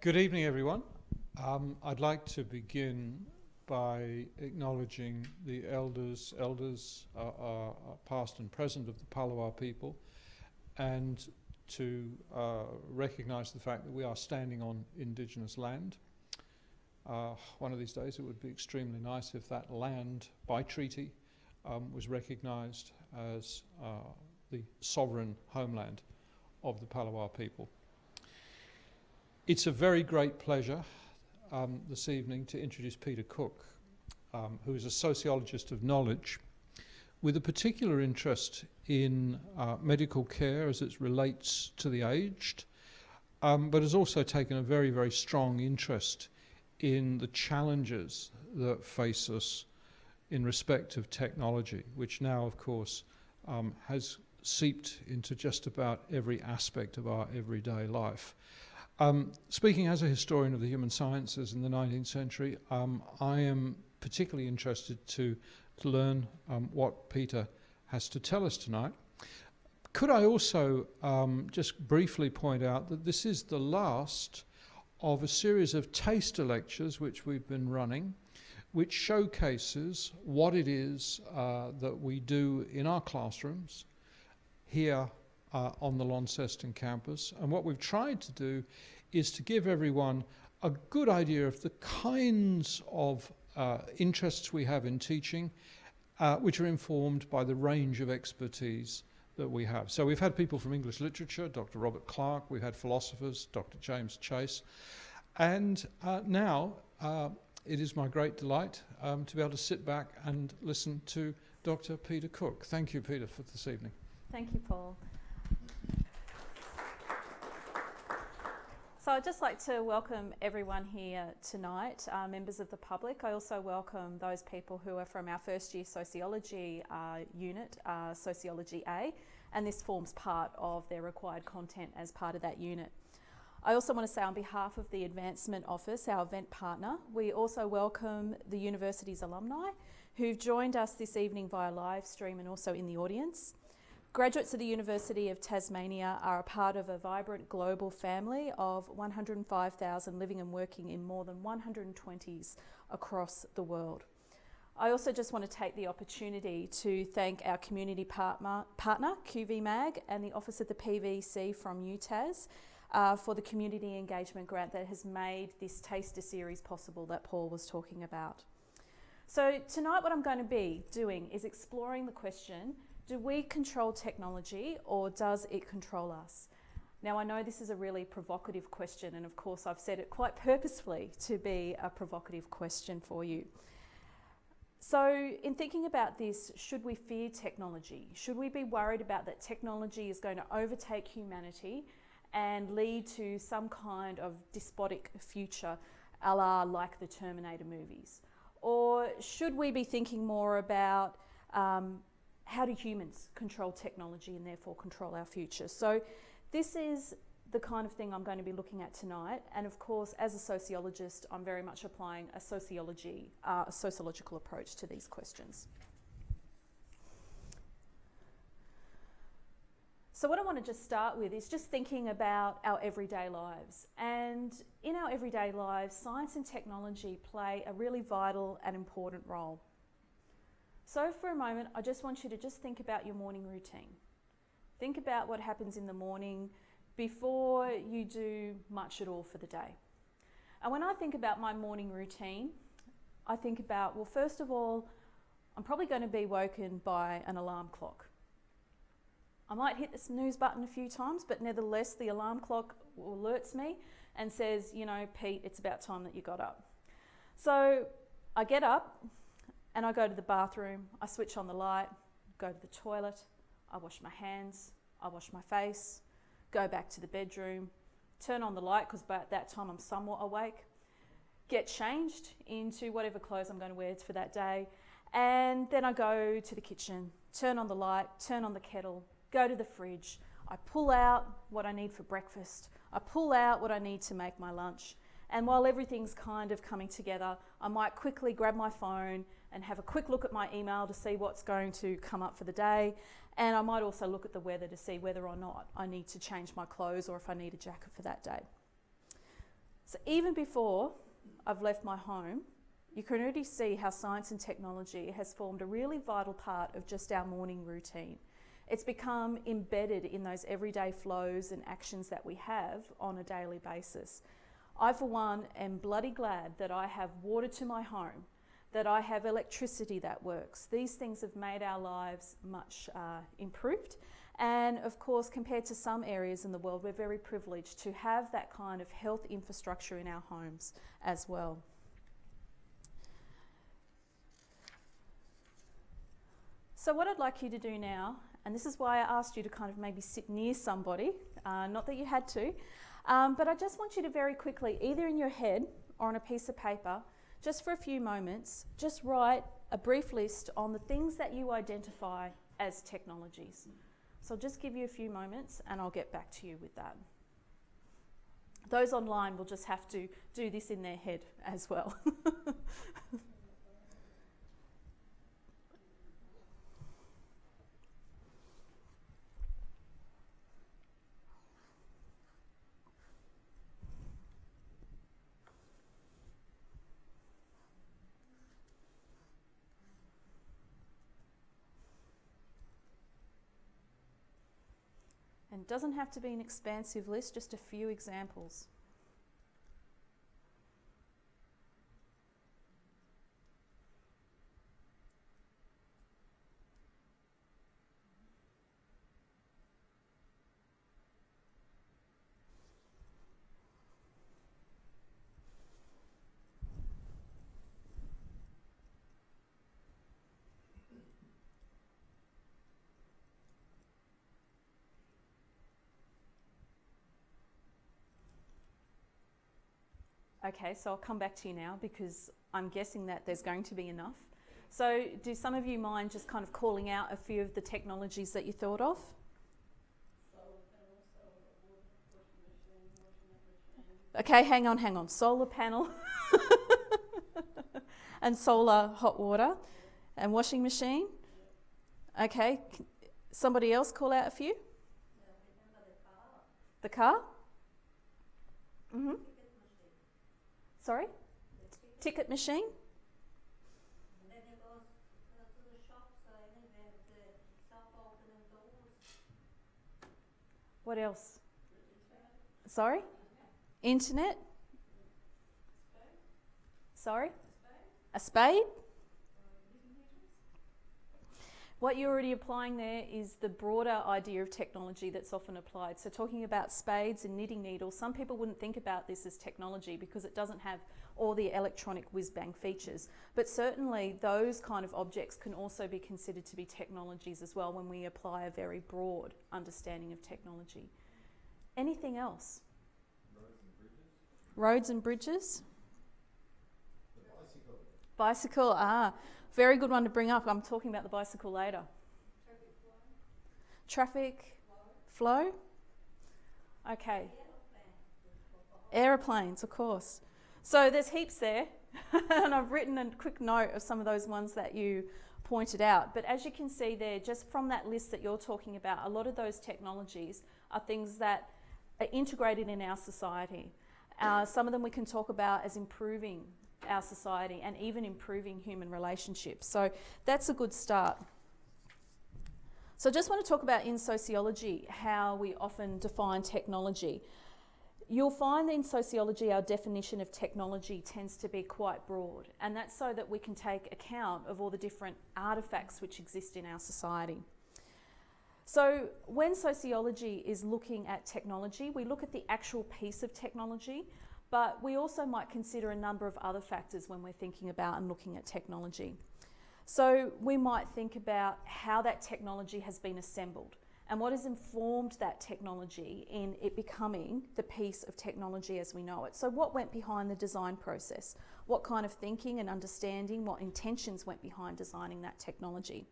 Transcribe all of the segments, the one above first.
Good evening, everyone. I'd like to begin by acknowledging the elders past and present of the Palawa people, and to recognise the fact that we are standing on Indigenous land. One of these days it would be extremely nice if that land, by treaty, was recognised as the sovereign homeland of the Palawa people. It's a very great pleasure this evening to introduce Peter Cook, who is a sociologist of knowledge with a particular interest in medical care as it relates to the aged, but has also taken a very, very strong interest in the challenges that face us in respect of technology, which now, of course, has seeped into just about every aspect of our everyday life. Speaking as a historian of the human sciences in the 19th century, I am particularly interested to learn what Peter has to tell us tonight. Could I also just briefly point out that this is the last of a series of taster lectures which we've been running, which showcases what it is that we do in our classrooms here on the Launceston campus. And what we've tried to do is to give everyone a good idea of the kinds of interests we have in teaching, which are informed by the range of expertise that we have. So we've had people from English literature, Dr. Robert Clark, we've had philosophers, Dr. James Chase, and now it is my great delight to be able to sit back and listen to Dr. Peter Cook. Thank you, Peter, for this evening. Thank you, Paul. So I'd just like to welcome everyone here tonight, members of the public. I also welcome those people who are from our first year sociology unit, Sociology A, and this forms part of their required content as part of that unit. I also want to say on behalf of the Advancement Office, our event partner, we also welcome the university's alumni who've joined us this evening via live stream and also in the audience. Graduates of the University of Tasmania are a part of a vibrant global family of 105,000 living and working in more than 120s across the world. I also just want to take the opportunity to thank our community partner QVMag, and the Office of the PVC from UTAS for the community engagement grant that has made this taster series possible that Paul was talking about. So tonight what I'm going to be doing is exploring the question, do we control technology or does it control us? Now, I know this is a really provocative question, and of course I've said it quite purposefully to be a provocative question for you. So in thinking about this, should we fear technology? Should we be worried about that technology is going to overtake humanity and lead to some kind of despotic future, a la like the Terminator movies? Or should we be thinking more about how do humans control technology and therefore control our future? So this is the kind of thing I'm going to be looking at tonight. And of course, as a sociologist, I'm very much applying a sociological approach to these questions. So what I want to just start with is just thinking about our everyday lives. And in our everyday lives, science and technology play a really vital and important role. So for a moment, I just want you to just think about your morning routine. Think about what happens in the morning before you do much at all for the day. And when I think about my morning routine, I think about, well, first of all, I'm probably going to be woken by an alarm clock. I might hit the snooze button a few times, but nevertheless, the alarm clock alerts me and says, you know, Pete, it's about time that you got up. So I get up, and I go to the bathroom, I switch on the light, go to the toilet, I wash my hands, I wash my face, go back to the bedroom, turn on the light because by that time I'm somewhat awake, get changed into whatever clothes I'm going to wear for that day, and then I go to the kitchen, turn on the light, turn on the kettle, go to the fridge, I pull out what I need for breakfast, I pull out what I need to make my lunch, and while everything's kind of coming together, I might quickly grab my phone and have a quick look at my email to see what's going to come up for the day. And I might also look at the weather to see whether or not I need to change my clothes or if I need a jacket for that day. So even before I've left my home, you can already see how science and technology has formed a really vital part of just our morning routine. It's become embedded in those everyday flows and actions that we have on a daily basis. I, for one, am bloody glad that I have water to my home, that I have electricity that works. These things have made our lives much improved. And of course, compared to some areas in the world, we're very privileged to have that kind of health infrastructure in our homes as well. So what I'd like you to do now, and this is why I asked you to kind of maybe sit near somebody, not that you had to, but I just want you to very quickly, either in your head or on a piece of paper, just for a few moments, just write a brief list on the things that you identify as technologies. So I'll just give you a few moments and I'll get back to you with that. Those online will just have to do this in their head as well. And it doesn't have to be an expansive list, just a few examples. Okay, so I'll come back to you now because I'm guessing that there's going to be enough. So do some of you mind just kind of calling out a few of the technologies that you thought of? Okay, hang on. Solar panel and solar hot water and washing machine. Okay, somebody else call out a few? The car? Mm-hmm. Sorry? Ticket machine? And then you go to the shops, anywhere with the self-opening doors. What else? Sorry? Internet? Sorry? A spade? What you're already applying there is the broader idea of technology that's often applied. So talking about spades and knitting needles, some people wouldn't think about this as technology because it doesn't have all the electronic whiz-bang features. But certainly those kind of objects can also be considered to be technologies as well when we apply a very broad understanding of technology. Anything else? Roads and bridges? The bicycle. Bicycle, very good one to bring up. I'm talking about the bicycle later. Traffic flow? Okay. Aeroplanes, of course. So there's heaps there, and I've written a quick note of some of those ones that you pointed out. But as you can see there, just from that list that you're talking about, a lot of those technologies are things that are integrated in our society. Some of them we can talk about as improving our society and even improving human relationships. So that's a good start. So I just want to talk about in sociology how we often define technology. You'll find that in sociology our definition of technology tends to be quite broad, and that's so that we can take account of all the different artifacts which exist in our society. So when sociology is looking at technology, we look at the actual piece of technology, but we also might consider a number of other factors when we're thinking about and looking at technology. So we might think about how that technology has been assembled and what has informed that technology in it becoming the piece of technology as we know it. So what went behind the design process? What kind of thinking and understanding, what intentions went behind designing that technology?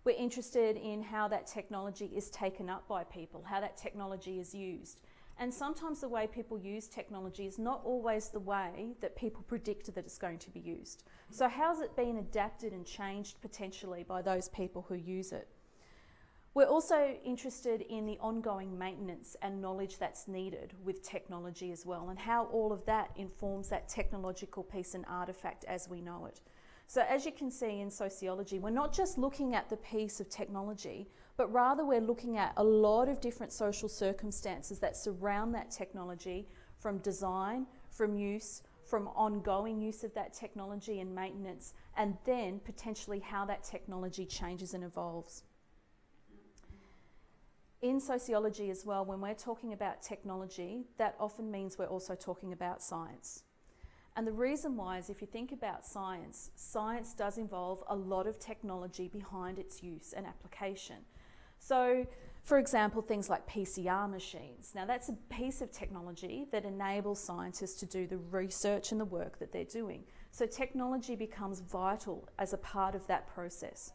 We're interested in how that technology is taken up by people, how that technology is used. And sometimes the way people use technology is not always the way that people predict that it's going to be used. So how's it been adapted and changed potentially by those people who use it? We're also interested in the ongoing maintenance and knowledge that's needed with technology as well, and how all of that informs that technological piece and artifact as we know it. So as you can see in sociology, we're not just looking at the piece of technology, but rather we're looking at a lot of different social circumstances that surround that technology, from design, from use, from ongoing use of that technology and maintenance, and then potentially how that technology changes and evolves. In sociology as well, when we're talking about technology, that often means we're also talking about science. And the reason why is, if you think about science, science does involve a lot of technology behind its use and application. So, for example, things like PCR machines. Now, that's a piece of technology that enables scientists to do the research and the work that they're doing. So technology becomes vital as a part of that process.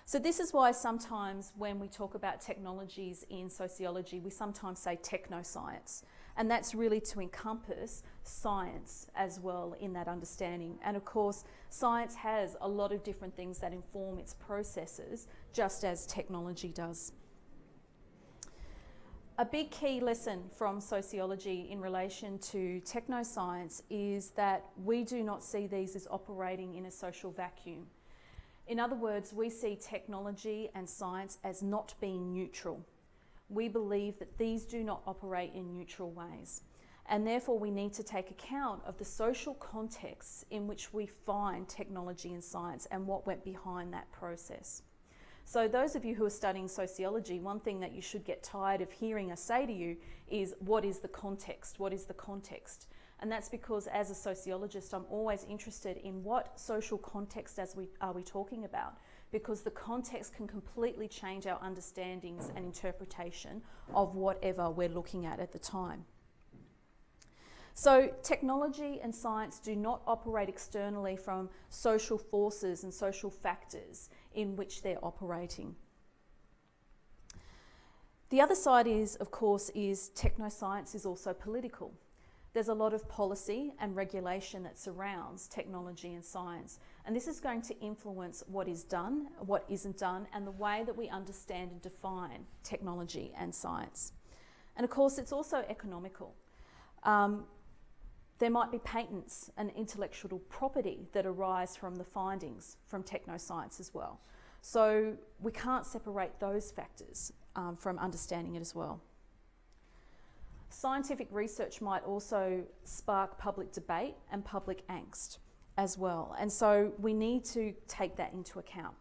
So this is why sometimes when we talk about technologies in sociology, we sometimes say technoscience. And that's really to encompass science as well in that understanding. And of course, science has a lot of different things that inform its processes, just as technology does. A big key lesson from sociology in relation to technoscience is that we do not see these as operating in a social vacuum. In other words, we see technology and science as not being neutral. We believe that these do not operate in neutral ways, and therefore we need to take account of the social contexts in which we find technology and science and what went behind that process. So those of you who are studying sociology, one thing that you should get tired of hearing us say to you is, what is the context? What is the context? And that's because as a sociologist, I'm always interested in what social context are we talking about, because the context can completely change our understandings and interpretation of whatever we're looking at the time. So technology and science do not operate externally from social forces and social factors in which they're operating. The other side is, of course, technoscience is also political. There's a lot of policy and regulation that surrounds technology and science, and this is going to influence what is done, what isn't done, and the way that we understand and define technology and science. And of course, it's also economical. There might be patents and intellectual property that arise from the findings from technoscience as well. So we can't separate those factors from understanding it as well. Scientific research might also spark public debate and public angst as well. And so we need to take that into account.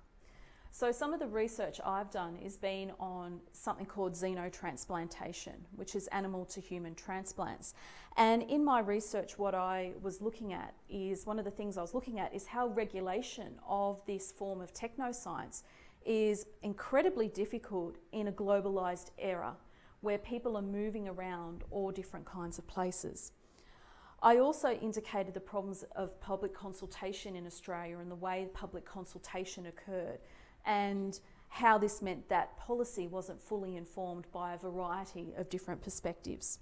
So some of the research I've done has been on something called xenotransplantation, which is animal to human transplants. And in my research, what I was looking at is, one of the things I was looking at is how regulation of this form of technoscience is incredibly difficult in a globalized era where people are moving around all different kinds of places. I also indicated the problems of public consultation in Australia and the way public consultation occurred, and how this meant that policy wasn't fully informed by a variety of different perspectives.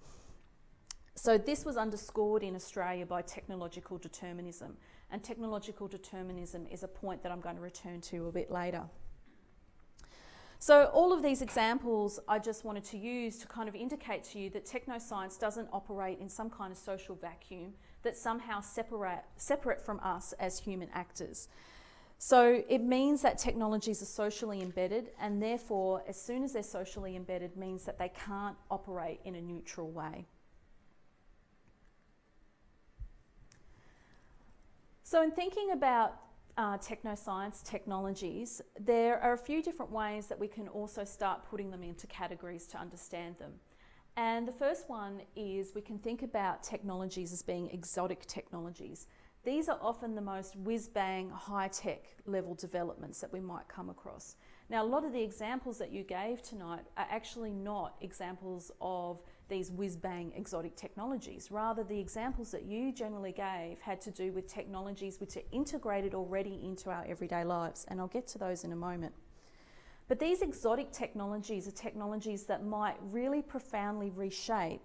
So this was underscored in Australia by technological determinism, and technological determinism is a point that I'm going to return to a bit later. So all of these examples I just wanted to use to kind of indicate to you that technoscience doesn't operate in some kind of social vacuum that's somehow separate from us as human actors. So it means that technologies are socially embedded, and therefore, as soon as they're socially embedded, means that they can't operate in a neutral way. So in thinking about technoscience technologies, there are a few different ways that we can also start putting them into categories to understand them. And the first one is, we can think about technologies as being exotic technologies. These are often the most whiz-bang, high-tech level developments that we might come across. Now, a lot of the examples that you gave tonight are actually not examples of these whiz-bang exotic technologies. Rather, the examples that you generally gave had to do with technologies which are integrated already into our everyday lives, and I'll get to those in a moment. But these exotic technologies are technologies that might really profoundly reshape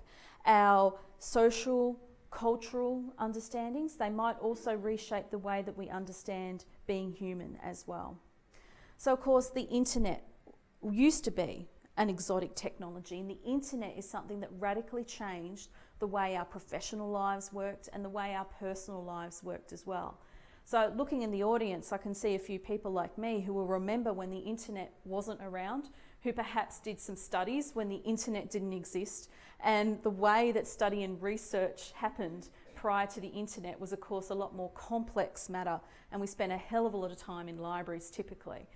our social, cultural understandings. They might also reshape the way that we understand being human as well. So of course, the internet used to be an exotic technology, and the internet is something that radically changed the way our professional lives worked and the way our personal lives worked as well. So looking in the audience, I can see a few people like me who will remember when the internet wasn't around, who perhaps did some studies when the internet didn't exist, and the way that study and research happened prior to the internet was of course a lot more complex matter, and we spent a hell of a lot of time in libraries typically.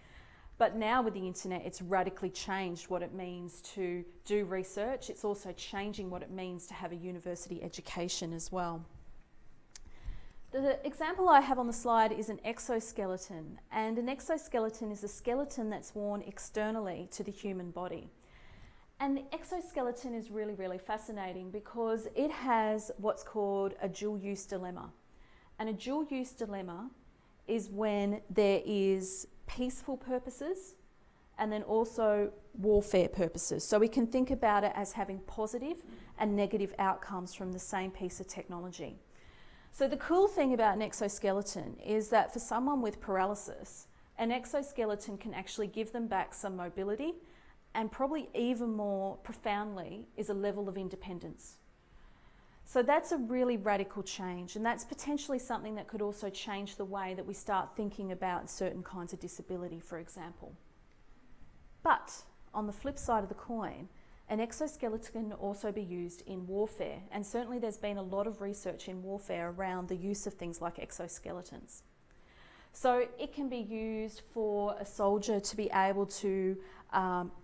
But now with the internet, it's radically changed what it means to do research. It's also changing what it means to have a university education as well. The example I have on the slide is an exoskeleton, and an exoskeleton is a skeleton that's worn externally to the human body. And the exoskeleton is really, really fascinating because it has what's called a dual-use dilemma. And a dual-use dilemma is when there is peaceful purposes and then also warfare purposes. So we can think about it as having positive and negative outcomes from the same piece of technology. So the cool thing about an exoskeleton is that for someone with paralysis, an exoskeleton can actually give them back some mobility, and probably even more profoundly is a level of independence. So that's a really radical change, and that's potentially something that could also change the way that we start thinking about certain kinds of disability, for example. But on the flip side of the coin, an exoskeleton can also be used in warfare, and certainly there's been a lot of research in warfare around the use of things like exoskeletons. So it can be used for a soldier to be able to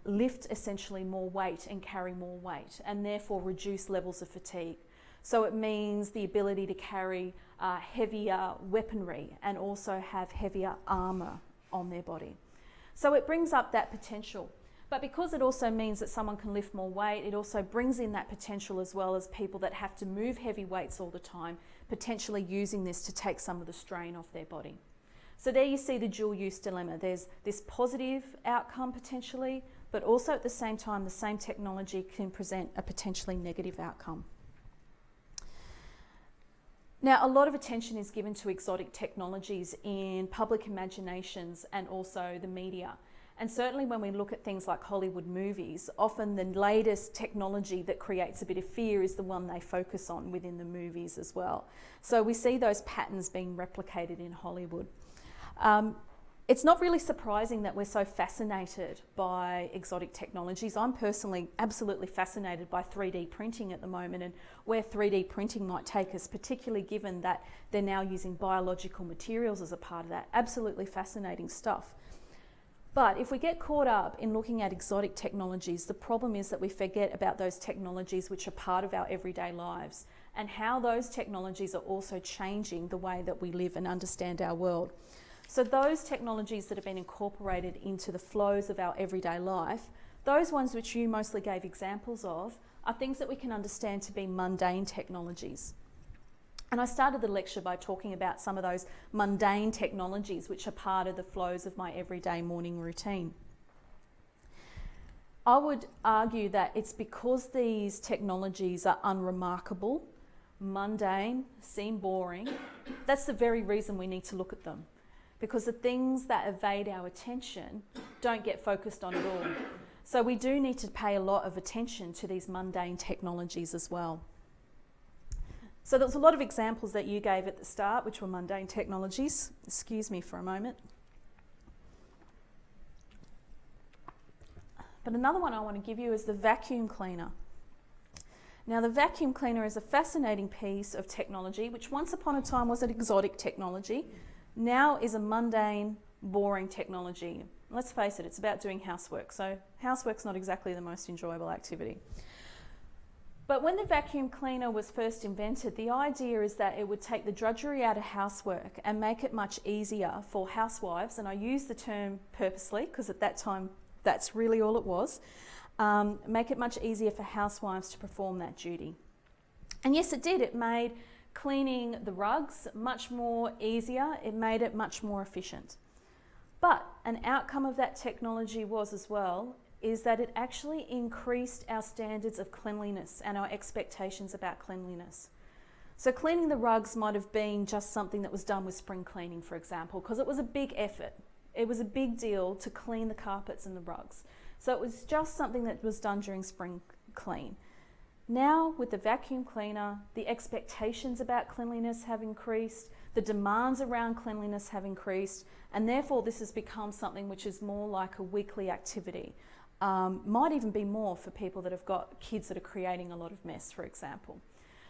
lift essentially more weight and carry more weight, and therefore reduce levels of fatigue. So it means the ability to carry heavier weaponry and also have heavier armour on their body. So it brings up that potential. But because it also means that someone can lift more weight, it also brings in that potential as well as people that have to move heavy weights all the time, potentially using this to take some of the strain off their body. So there you see the dual-use dilemma. There's this positive outcome potentially, but also at the same time, the same technology can present a potentially negative outcome. Now, a lot of attention is given to exotic technologies in public imaginations and also the media. And certainly when we look at things like Hollywood movies, often the latest technology that creates a bit of fear is the one they focus on within the movies as well. So we see those patterns being replicated in Hollywood. It's not really surprising that we're so fascinated by exotic technologies. I'm personally absolutely fascinated by 3D printing at the moment and where 3D printing might take us, particularly given that they're now using biological materials as a part of that. Absolutely fascinating stuff. But if we get caught up in looking at exotic technologies, the problem is that we forget about those technologies which are part of our everyday lives and how those technologies are also changing the way that we live and understand our world. So those technologies that have been incorporated into the flows of our everyday life, those ones which you mostly gave examples of, are things that we can understand to be mundane technologies. And I started the lecture by talking about some of those mundane technologies which are part of the flows of my everyday morning routine. I would argue that it's because these technologies are unremarkable, mundane, seem boring, that's the very reason we need to look at them. Because the things that evade our attention don't get focused on at all. So we do need to pay a lot of attention to these mundane technologies as well. So there was a lot of examples that you gave at the start, which were mundane technologies. Excuse me for a moment. But another one I want to give you is the vacuum cleaner. Now, the vacuum cleaner is a fascinating piece of technology, which once upon a time was an exotic technology, now is a mundane, boring technology. Let's face it, it's about doing housework. So housework's not exactly the most enjoyable activity. But when the vacuum cleaner was first invented, the idea is that it would take the drudgery out of housework and make it much easier for housewives, and I use the term purposely because at that time that's really all it was, make it much easier for housewives to perform that duty. And yes, it did. It made cleaning the rugs much more easier. It made it much more efficient. But an outcome of that technology was as well is that it actually increased our standards of cleanliness and our expectations about cleanliness. So cleaning the rugs might have been just something that was done with spring cleaning, for example, because it was a big effort. It was a big deal to clean the carpets and the rugs. So it was just something that was done during spring clean. Now, with the vacuum cleaner, the expectations about cleanliness have increased, the demands around cleanliness have increased, and therefore this has become something which is more like a weekly activity. Might even be more for people that have got kids that are creating a lot of mess, for example.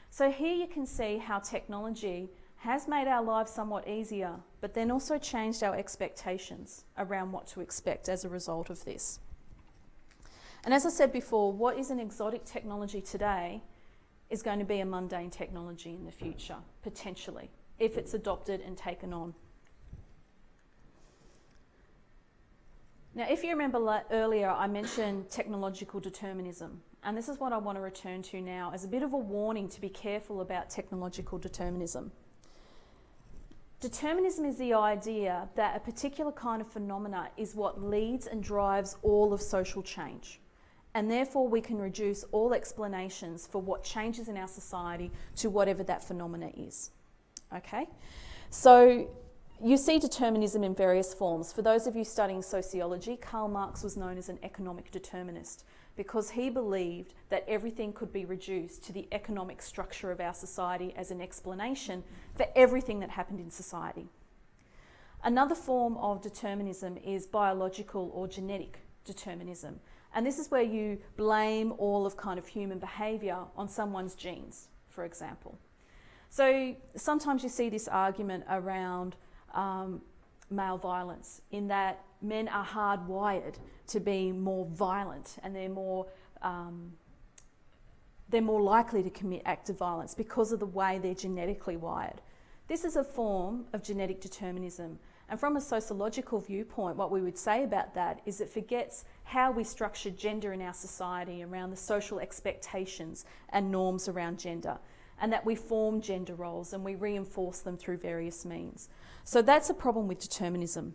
So here you can see how technology has made our lives somewhat easier, but then also changed our expectations around what to expect as a result of this. And as I said before, what is an exotic technology today is going to be a mundane technology in the future, potentially, if it's adopted and taken on. Now, if you remember earlier, I mentioned technological determinism, and this is what I want to return to now as a bit of a warning to be careful about technological determinism. Determinism is the idea that a particular kind of phenomena is what leads and drives all of social change. And therefore we can reduce all explanations for what changes in our society to whatever that phenomena is. Okay? So you see determinism in various forms. For those of you studying sociology, Karl Marx was known as an economic determinist because he believed that everything could be reduced to the economic structure of our society as an explanation for everything that happened in society. Another form of determinism is biological or genetic determinism. And this is where you blame all of kind of human behaviour on someone's genes, for example. So sometimes you see this argument around male violence, in that men are hardwired to be more violent and they're more likely to commit acts of violence because of the way they're genetically wired. This is a form of genetic determinism. And from a sociological viewpoint, what we would say about that is it forgets how we structure gender in our society around the social expectations and norms around gender, and that we form gender roles and we reinforce them through various means. So that's a problem with determinism.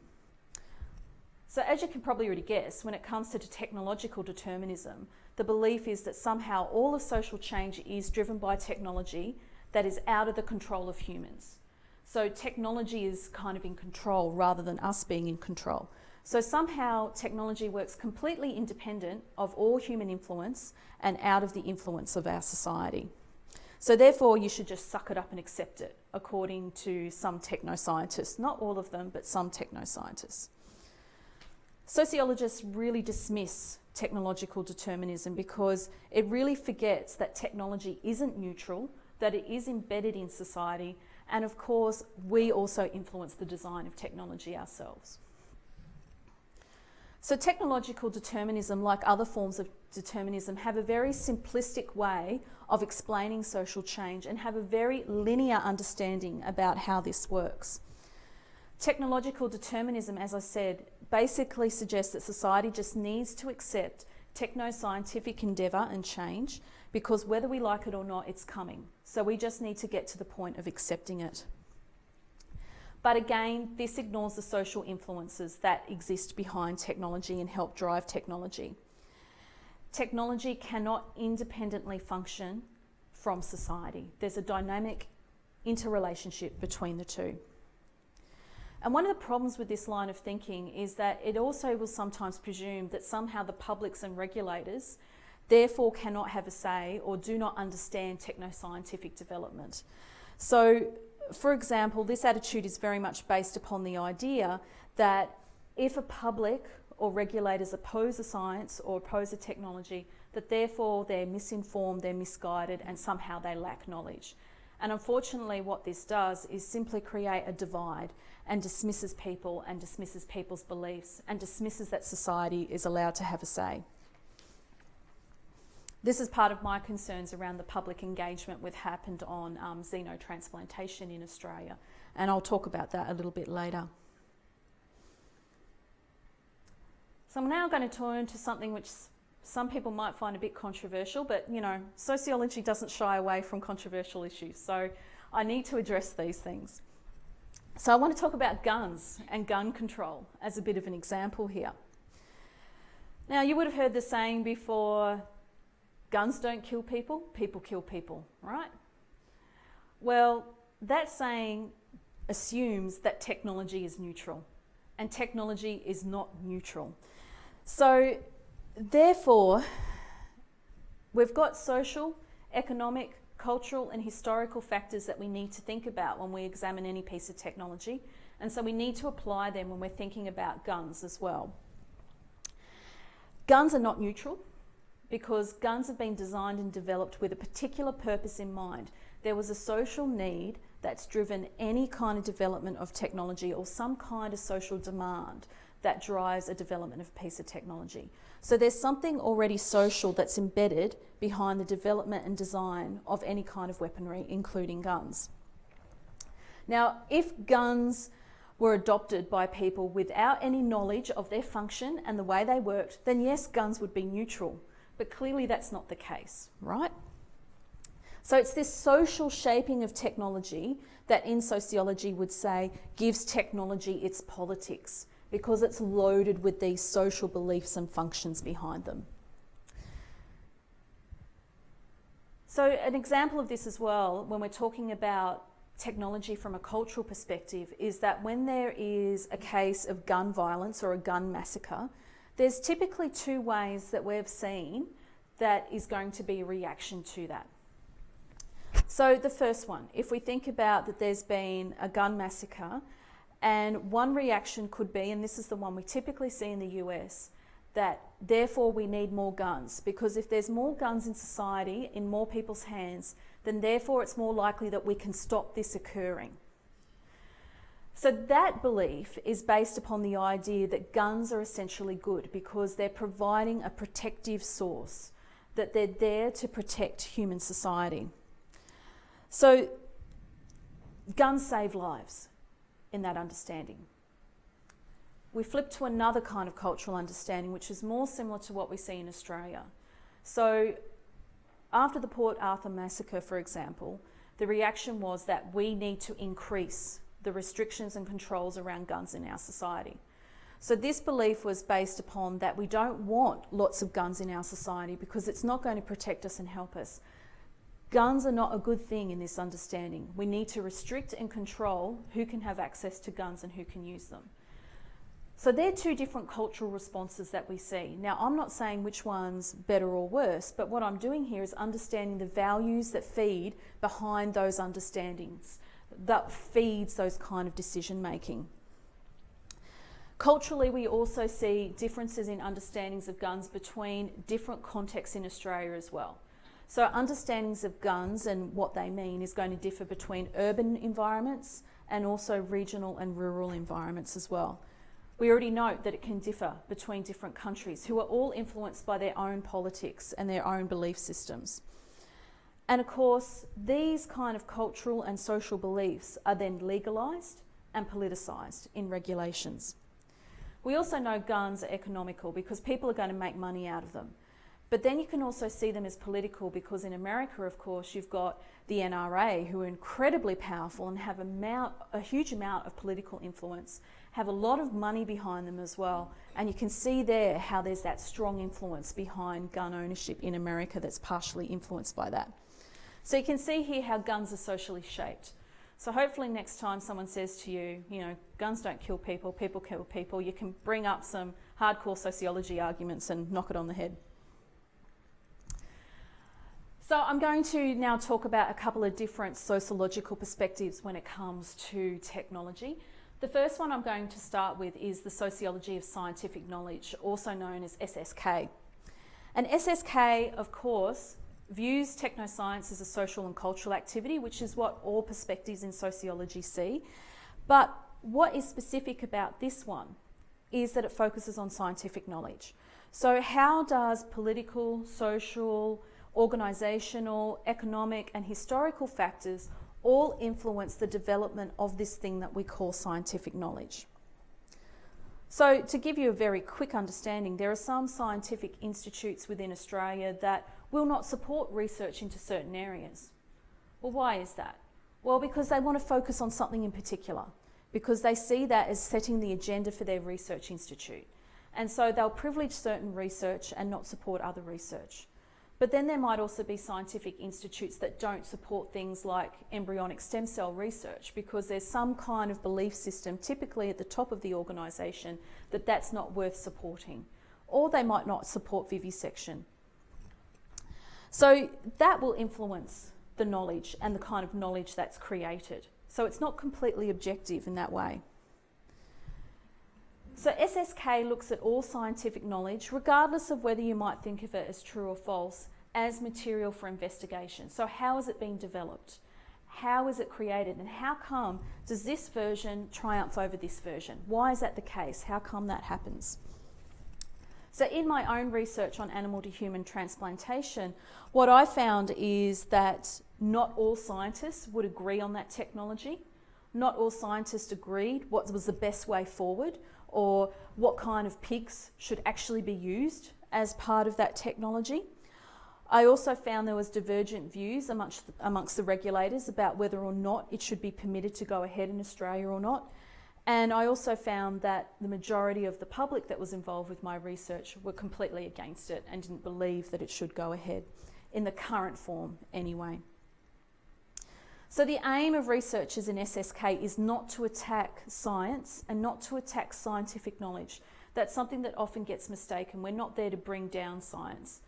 So as you can probably already guess, when it comes to technological determinism, the belief is that somehow all of social change is driven by technology that is out of the control of humans. So technology is kind of in control rather than us being in control. So somehow technology works completely independent of all human influence and out of the influence of our society. So therefore you should just suck it up and accept it, according to some techno-scientists. Not all of them, but some techno-scientists. Sociologists really dismiss technological determinism because it really forgets that technology isn't neutral, that it is embedded in society, and of course, we also influence the design of technology ourselves. So technological determinism, like other forms of determinism, have a very simplistic way of explaining social change and have a very linear understanding about how this works. Technological determinism, as I said, basically suggests that society just needs to accept techno-scientific endeavour and change, because whether we like it or not, it's coming. So we just need to get to the point of accepting it. But again, this ignores the social influences that exist behind technology and help drive technology. Technology cannot independently function from society. There's a dynamic interrelationship between the two. And one of the problems with this line of thinking is that it also will sometimes presume that somehow the publics and regulators therefore cannot have a say or do not understand techno-scientific development. So, for example, this attitude is very much based upon the idea that if a public or regulators oppose a science or oppose a technology, that therefore they're misinformed, they're misguided, and somehow they lack knowledge. And unfortunately, what this does is simply create a divide and dismisses people and dismisses people's beliefs and dismisses that society is allowed to have a say. This is part of my concerns around the public engagement with happened on xenotransplantation in Australia, and I'll talk about that a little bit later. So I'm now going to turn to something which some people might find a bit controversial, but you know, sociology doesn't shy away from controversial issues, so I need to address these things. So I want to talk about guns and gun control as a bit of an example here. Now, you would have heard the saying before, guns don't kill people, people kill people, right? Well, that saying assumes that technology is neutral, and technology is not neutral. So therefore, we've got social, economic, cultural and historical factors that we need to think about when we examine any piece of technology, and so we need to apply them when we're thinking about guns as well. Guns are not neutral because guns have been designed and developed with a particular purpose in mind. There was a social need that's driven any kind of development of technology or some kind of social demand that drives a development of a piece of technology. So there's something already social that's embedded behind the development and design of any kind of weaponry, including guns. Now, if guns were adopted by people without any knowledge of their function and the way they worked, then yes, guns would be neutral. But clearly that's not the case, right? So it's this social shaping of technology that in sociology would say gives technology its politics, because it's loaded with these social beliefs and functions behind them. So an example of this as well, when we're talking about technology from a cultural perspective, is that when there is a case of gun violence or a gun massacre, there's typically two ways that we've seen that is going to be a reaction to that. So the first one, if we think about that there's been a gun massacre, and one reaction could be, and this is the one we typically see in the US, that therefore we need more guns, because if there's more guns in society, in more people's hands, then therefore it's more likely that we can stop this occurring. So that belief is based upon the idea that guns are essentially good because they're providing a protective source, that they're there to protect human society. So guns save lives in that understanding. We flip to another kind of cultural understanding, which is more similar to what we see in Australia. So after the Port Arthur massacre, for example, the reaction was that we need to increase the restrictions and controls around guns in our society. So this belief was based upon that we don't want lots of guns in our society because it's not going to protect us and help us. Guns are not a good thing in this understanding. We need to restrict and control who can have access to guns and who can use them. So they're two different cultural responses that we see. Now, I'm not saying which one's better or worse, but what I'm doing here is understanding the values that feed behind those understandings, that feeds those kind of decision making. Culturally, we also see differences in understandings of guns between different contexts in Australia as well. So understandings of guns and what they mean is going to differ between urban environments and also regional and rural environments as well. We already note that it can differ between different countries who are all influenced by their own politics and their own belief systems. And of course, these kind of cultural and social beliefs are then legalised and politicised in regulations. We also know guns are economical because people are going to make money out of them. But then you can also see them as political because in America, of course, you've got the NRA who are incredibly powerful and have a huge amount of political influence, have a lot of money behind them as well. And you can see there how there's that strong influence behind gun ownership in America that's partially influenced by that. So you can see here how guns are socially shaped. So hopefully next time someone says to you, guns don't kill people, people kill people, you can bring up some hardcore sociology arguments and knock it on the head. So I'm going to now talk about a couple of different sociological perspectives when it comes to technology. The first one I'm going to start with is the sociology of scientific knowledge, also known as SSK. And SSK, of course, views technoscience as a social and cultural activity, which is what all perspectives in sociology see. But what is specific about this one is that it focuses on scientific knowledge. So how does political, social, organisational, economic and historical factors all influence the development of this thing that we call scientific knowledge? So to give you a very quick understanding, there are some scientific institutes within Australia that will not support research into certain areas. Well, why is that? Well, because they want to focus on something in particular, because they see that as setting the agenda for their research institute. And so they'll privilege certain research and not support other research. But then there might also be scientific institutes that don't support things like embryonic stem cell research because there's some kind of belief system, typically at the top of the organisation, that that's not worth supporting. or they might not support vivisection. So that will influence the knowledge and the kind of knowledge that's created. So it's not completely objective in that way. So SSK looks at all scientific knowledge, regardless of whether you might think of it as true or false, as material for investigation. So how is it being developed? How is it created? And how come does this version triumph over this version? Why is that the case? How come that happens? So in my own research on animal to human transplantation, what I found is that not all scientists would agree on that technology. Not all scientists agreed what was the best way forward, or what kind of pigs should actually be used as part of that technology. I also found there was divergent views amongst the regulators about whether or not it should be permitted to go ahead in Australia or not. And I also found that the majority of the public that was involved with my research were completely against it and didn't believe that it should go ahead, in the current form anyway. So the aim of researchers in SSK is not to attack science and not to attack scientific knowledge. That's something that often gets mistaken. We're not there to bring down science.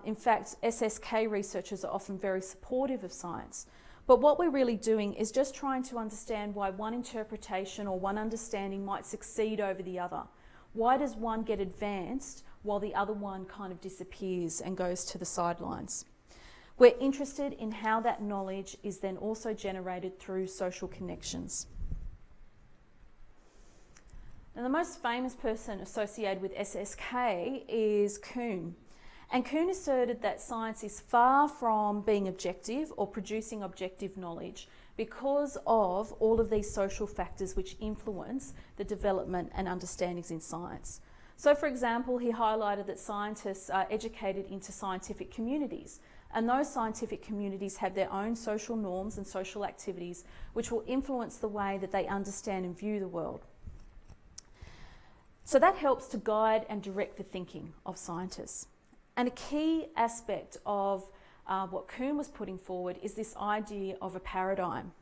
In fact, SSK researchers are often very supportive of science. But what we're really doing is just trying to understand why one interpretation or one understanding might succeed over the other. Why does one get advanced while the other one kind of disappears and goes to the sidelines? We're interested in how that knowledge is then also generated through social connections. Now, the most famous person associated with SSK is Kuhn. And Kuhn asserted that science is far from being objective or producing objective knowledge because of all of these social factors which influence the development and understandings in science. So, for example, he highlighted that scientists are educated into scientific communities, and those scientific communities have their own social norms and social activities which will influence the way that they understand and view the world. So that helps to guide and direct the thinking of scientists. And a key aspect of what Kuhn was putting forward is this idea of a paradigm.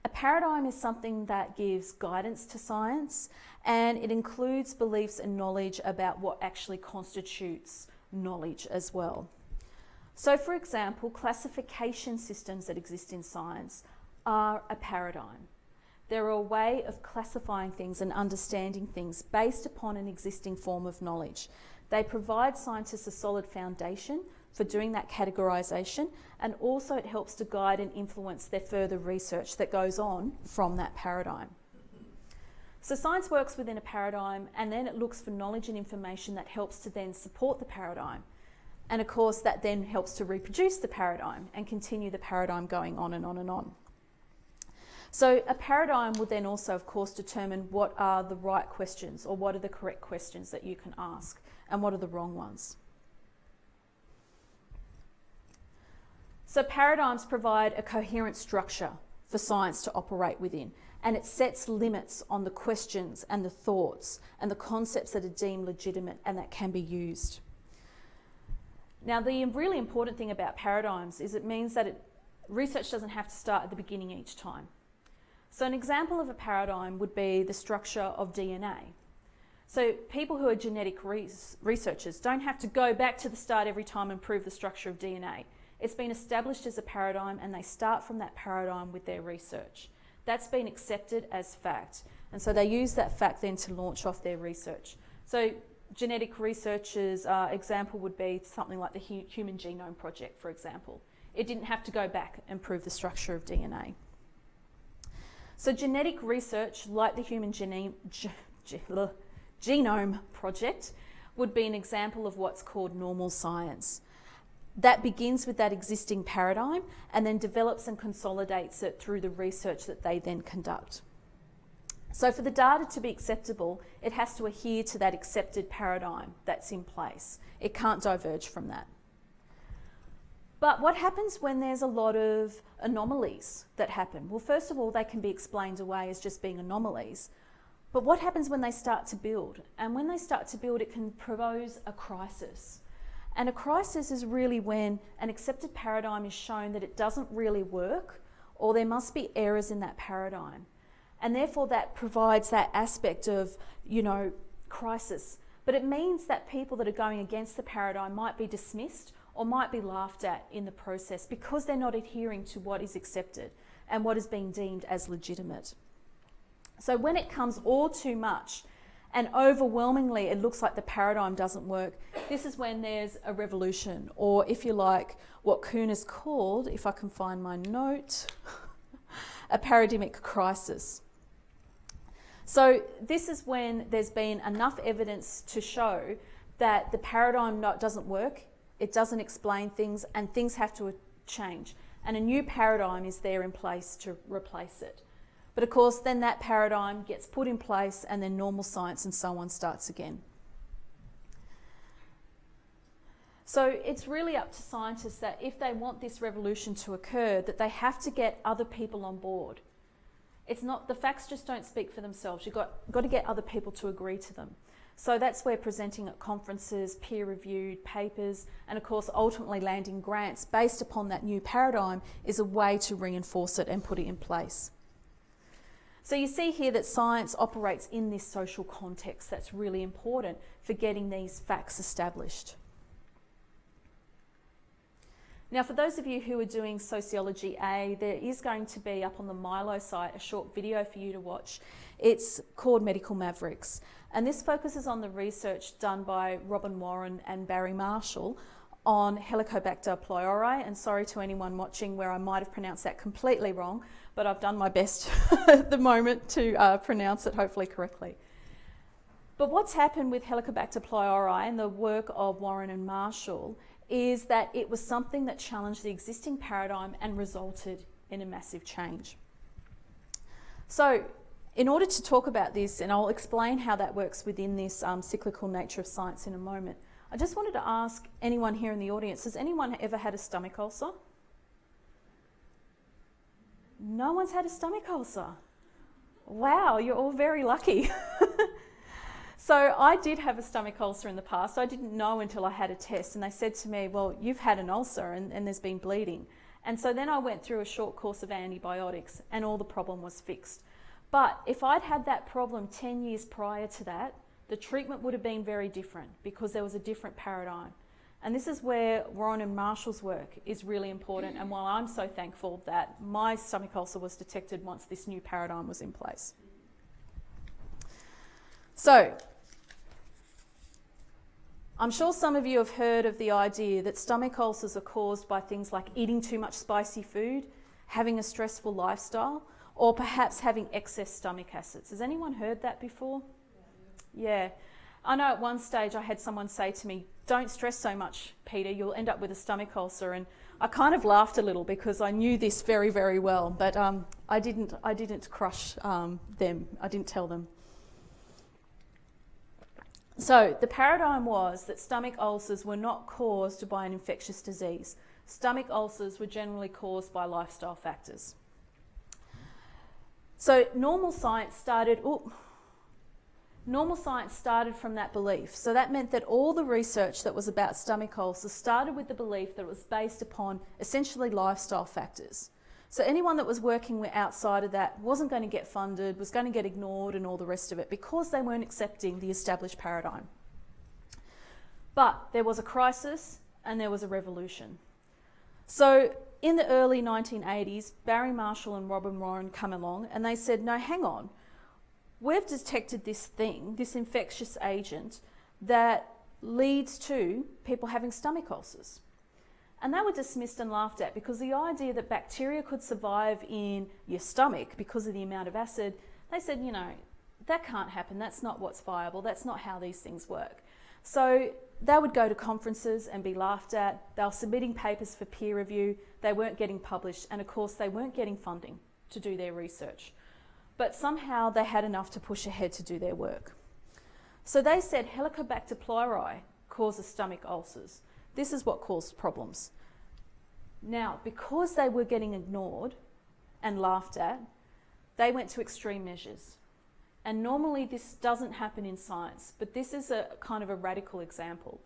A paradigm is something that gives guidance to science, and it includes beliefs and knowledge about what actually constitutes knowledge as well. So, for example, classification systems that exist in science are a paradigm. They're a way of classifying things and understanding things based upon an existing form of knowledge. They provide scientists a solid foundation for doing that categorisation, and also it helps to guide and influence their further research that goes on from that paradigm. So science works within a paradigm, and then it looks for knowledge and information that helps to then support the paradigm. And of course that then helps to reproduce the paradigm and continue the paradigm going on and on and on. So a paradigm will then also, of course, determine what are the right questions, or what are the correct questions that you can ask, and what are the wrong ones. So paradigms provide a coherent structure for science to operate within, and it sets limits on the questions and the thoughts and the concepts that are deemed legitimate and that can be used. Now, the really important thing about paradigms is it means that research doesn't have to start at the beginning each time. So an example of a paradigm would be the structure of DNA. So people who are genetic researchers don't have to go back to the start every time and prove the structure of DNA. It's been established as a paradigm, and they start from that paradigm with their research. That's been accepted as fact, and so they use that fact then to launch off their research. So genetic researchers' example would be something like the Human Genome Project, for example. It didn't have to go back and prove the structure of DNA. So genetic research, like the Human Genome Project, would be an example of what's called normal science. That begins with that existing paradigm and then develops and consolidates it through the research that they then conduct. So for the data to be acceptable, it has to adhere to that accepted paradigm that's in place. It can't diverge from that. But what happens when there's a lot of anomalies that happen? Well, first of all, they can be explained away as just being anomalies. But what happens when they start to build? And when they start to build, it can pose a crisis. And a crisis is really when an accepted paradigm is shown that it doesn't really work, or there must be errors in that paradigm. And therefore that provides that aspect of, crisis. But it means that people that are going against the paradigm might be dismissed or might be laughed at in the process because they're not adhering to what is accepted and what is being deemed as legitimate. So when it comes all too much and overwhelmingly it looks like the paradigm doesn't work, this is when there's a revolution, or if you like, what Kuhn has called, if I can find my note, a paradigmic crisis. So this is when there's been enough evidence to show that the paradigm doesn't work, it doesn't explain things, and things have to change. And a new paradigm is there in place to replace it. But of course, then that paradigm gets put in place and then normal science and so on starts again. So it's really up to scientists that if they want this revolution to occur, that they have to get other people on board. It's not, the facts just don't speak for themselves. You've got to get other people to agree to them. So that's where presenting at conferences, peer-reviewed papers, and of course ultimately landing grants based upon that new paradigm is a way to reinforce it and put it in place. So you see here that science operates in this social context. That's really important for getting these facts established. Now, for those of you who are doing Sociology A, there is going to be up on the Milo site a short video for you to watch. It's called Medical Mavericks, and this focuses on the research done by Robin Warren and Barry Marshall on Helicobacter pylori, and sorry to anyone watching where I might have pronounced that completely wrong, but I've done my best at the moment to pronounce it hopefully correctly. But what's happened with Helicobacter pylori and the work of Warren and Marshall is that it was something that challenged the existing paradigm and resulted in a massive change. So in order to talk about this, and I'll explain how that works within this cyclical nature of science in a moment, I just wanted to ask anyone here in the audience, has anyone ever had a stomach ulcer? No one's had a stomach ulcer. Wow, you're all very lucky. So I did have a stomach ulcer in the past. I didn't know until I had a test, and they said to me, well, you've had an ulcer and there's been bleeding. And so then I went through a short course of antibiotics and all the problem was fixed. But if I'd had that problem 10 years prior to that, the treatment would have been very different because there was a different paradigm. And this is where Warren and Marshall's work is really important, and why I'm so thankful that my stomach ulcer was detected once this new paradigm was in place. So, I'm sure some of you have heard of the idea that stomach ulcers are caused by things like eating too much spicy food, having a stressful lifestyle, or perhaps having excess stomach acids. Has anyone heard that before? Yeah. I know at one stage I had someone say to me, don't stress so much, Peter, you'll end up with a stomach ulcer. And I kind of laughed a little because I knew this very, very well, but I didn't crush them. I didn't tell them. So the paradigm was that stomach ulcers were not caused by an infectious disease. Stomach ulcers were generally caused by lifestyle factors. So normal science started from that belief. So that meant that all the research that was about stomach ulcers started with the belief that it was based upon essentially lifestyle factors. So anyone that was working outside of that wasn't going to get funded, was going to get ignored and all the rest of it because they weren't accepting the established paradigm. But there was a crisis and there was a revolution. So in the early 1980s, Barry Marshall and Robin Warren come along and they said, no, hang on. We've detected this thing, this infectious agent that leads to people having stomach ulcers. And they were dismissed and laughed at because the idea that bacteria could survive in your stomach because of the amount of acid, they said, you know, that can't happen. That's not what's viable. That's not how these things work. So they would go to conferences and be laughed at. They were submitting papers for peer review. They weren't getting published. And of course, they weren't getting funding to do their research. But somehow they had enough to push ahead to do their work. So they said Helicobacter pylori causes stomach ulcers. This is what caused problems. Now, because they were getting ignored and laughed at, they went to extreme measures. And normally this doesn't happen in science, but this is a kind of a radical example.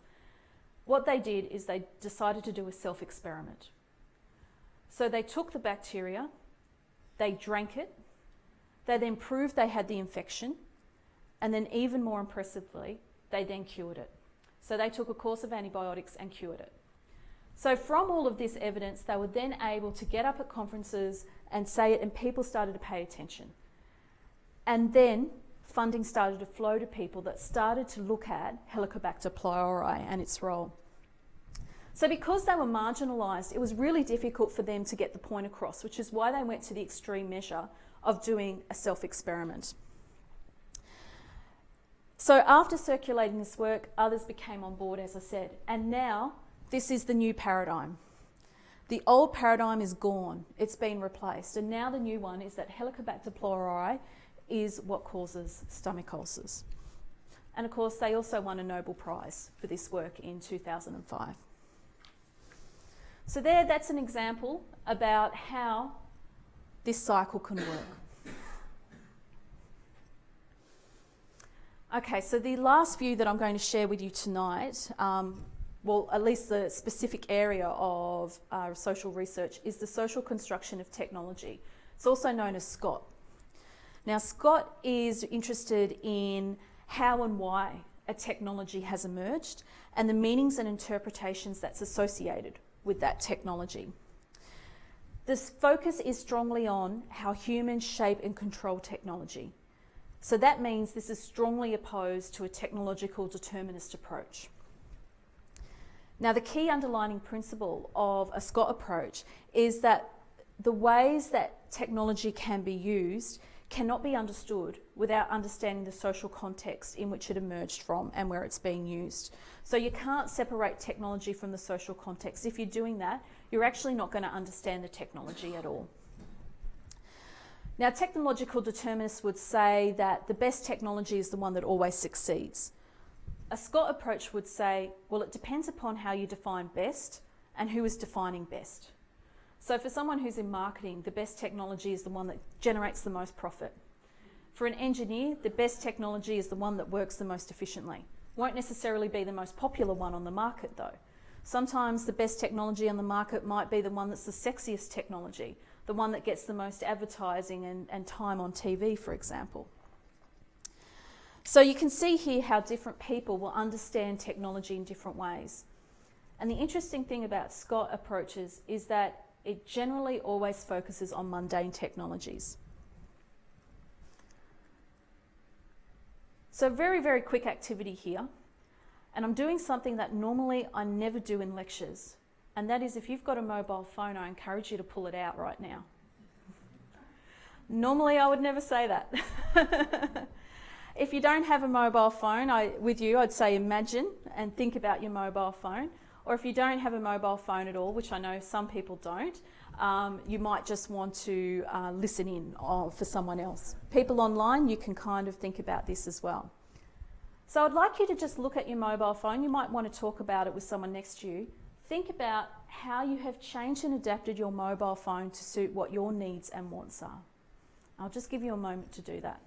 What they did is they decided to do a self-experiment. So they took the bacteria, they drank it, they then proved they had the infection, and then even more impressively, they then cured it. So they took a course of antibiotics and cured it. So from all of this evidence, they were then able to get up at conferences and say it, and people started to pay attention. And then funding started to flow to people that started to look at Helicobacter pylori and its role. So because they were marginalised, it was really difficult for them to get the point across, which is why they went to the extreme measure of doing a self-experiment. So after circulating this work, others became on board, as I said, and now this is the new paradigm. The old paradigm is gone, it's been replaced, and now the new one is that Helicobacter pylori is what causes stomach ulcers. And of course, they also won a Nobel Prize for this work in 2005. So that's an example about how this cycle can work. Okay, so the last view that I'm going to share with you tonight, well, at least the specific area of social research, is the social construction of technology. It's also known as SCOT. Now, Scott is interested in how and why a technology has emerged and the meanings and interpretations that's associated with that technology. This focus is strongly on how humans shape and control technology. So that means this is strongly opposed to a technological determinist approach. Now, the key underlying principle of a Scott approach is that the ways that technology can be used cannot be understood without understanding the social context in which it emerged from and where it's being used. So you can't separate technology from the social context. If you're doing that, you're actually not going to understand the technology at all. Now, technological determinists would say that the best technology is the one that always succeeds. A Scott approach would say, well, it depends upon how you define best and who is defining best. So for someone who's in marketing, the best technology is the one that generates the most profit. For an engineer, the best technology is the one that works the most efficiently. Won't necessarily be the most popular one on the market though. Sometimes the best technology on the market might be the one that's the sexiest technology, the one that gets the most advertising and time on TV, for example. So you can see here how different people will understand technology in different ways. And the interesting thing about Scott approaches is that it generally always focuses on mundane technologies. So very, very quick activity here. And I'm doing something that normally I never do in lectures. And that is, if you've got a mobile phone, I encourage you to pull it out right now. Normally I would never say that. If you don't have a mobile phone with you, I'd say imagine and think about your mobile phone. Or if you don't have a mobile phone at all, which I know some people don't, you might just want to listen in for someone else. People online, you can kind of think about this as well. So I'd like you to just look at your mobile phone. You might want to talk about it with someone next to you. Think about how you have changed and adapted your mobile phone to suit what your needs and wants are. I'll just give you a moment to do that.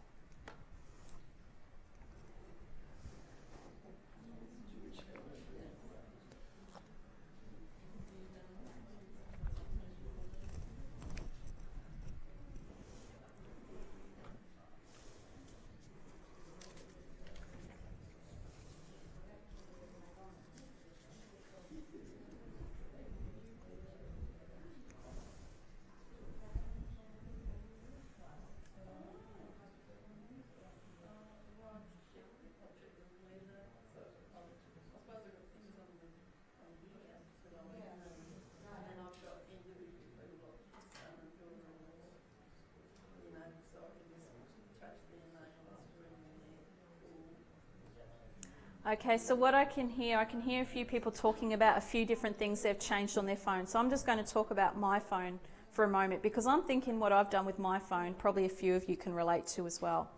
Okay, so what I can hear a few people talking about a few different things they've changed on their phone. So I'm just going to talk about my phone for a moment because I'm thinking what I've done with my phone, probably a few of you can relate to as well.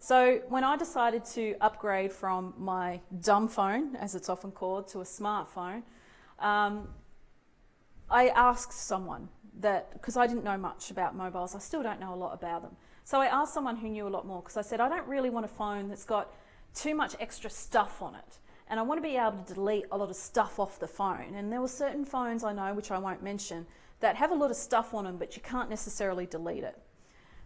So when I decided to upgrade from my dumb phone, as it's often called, to a smartphone, I asked someone that, because I didn't know much about mobiles, I still don't know a lot about them. So I asked someone who knew a lot more because I said, I don't really want a phone that's got too much extra stuff on it. And I want to be able to delete a lot of stuff off the phone. And there were certain phones I know, which I won't mention, that have a lot of stuff on them, but you can't necessarily delete it.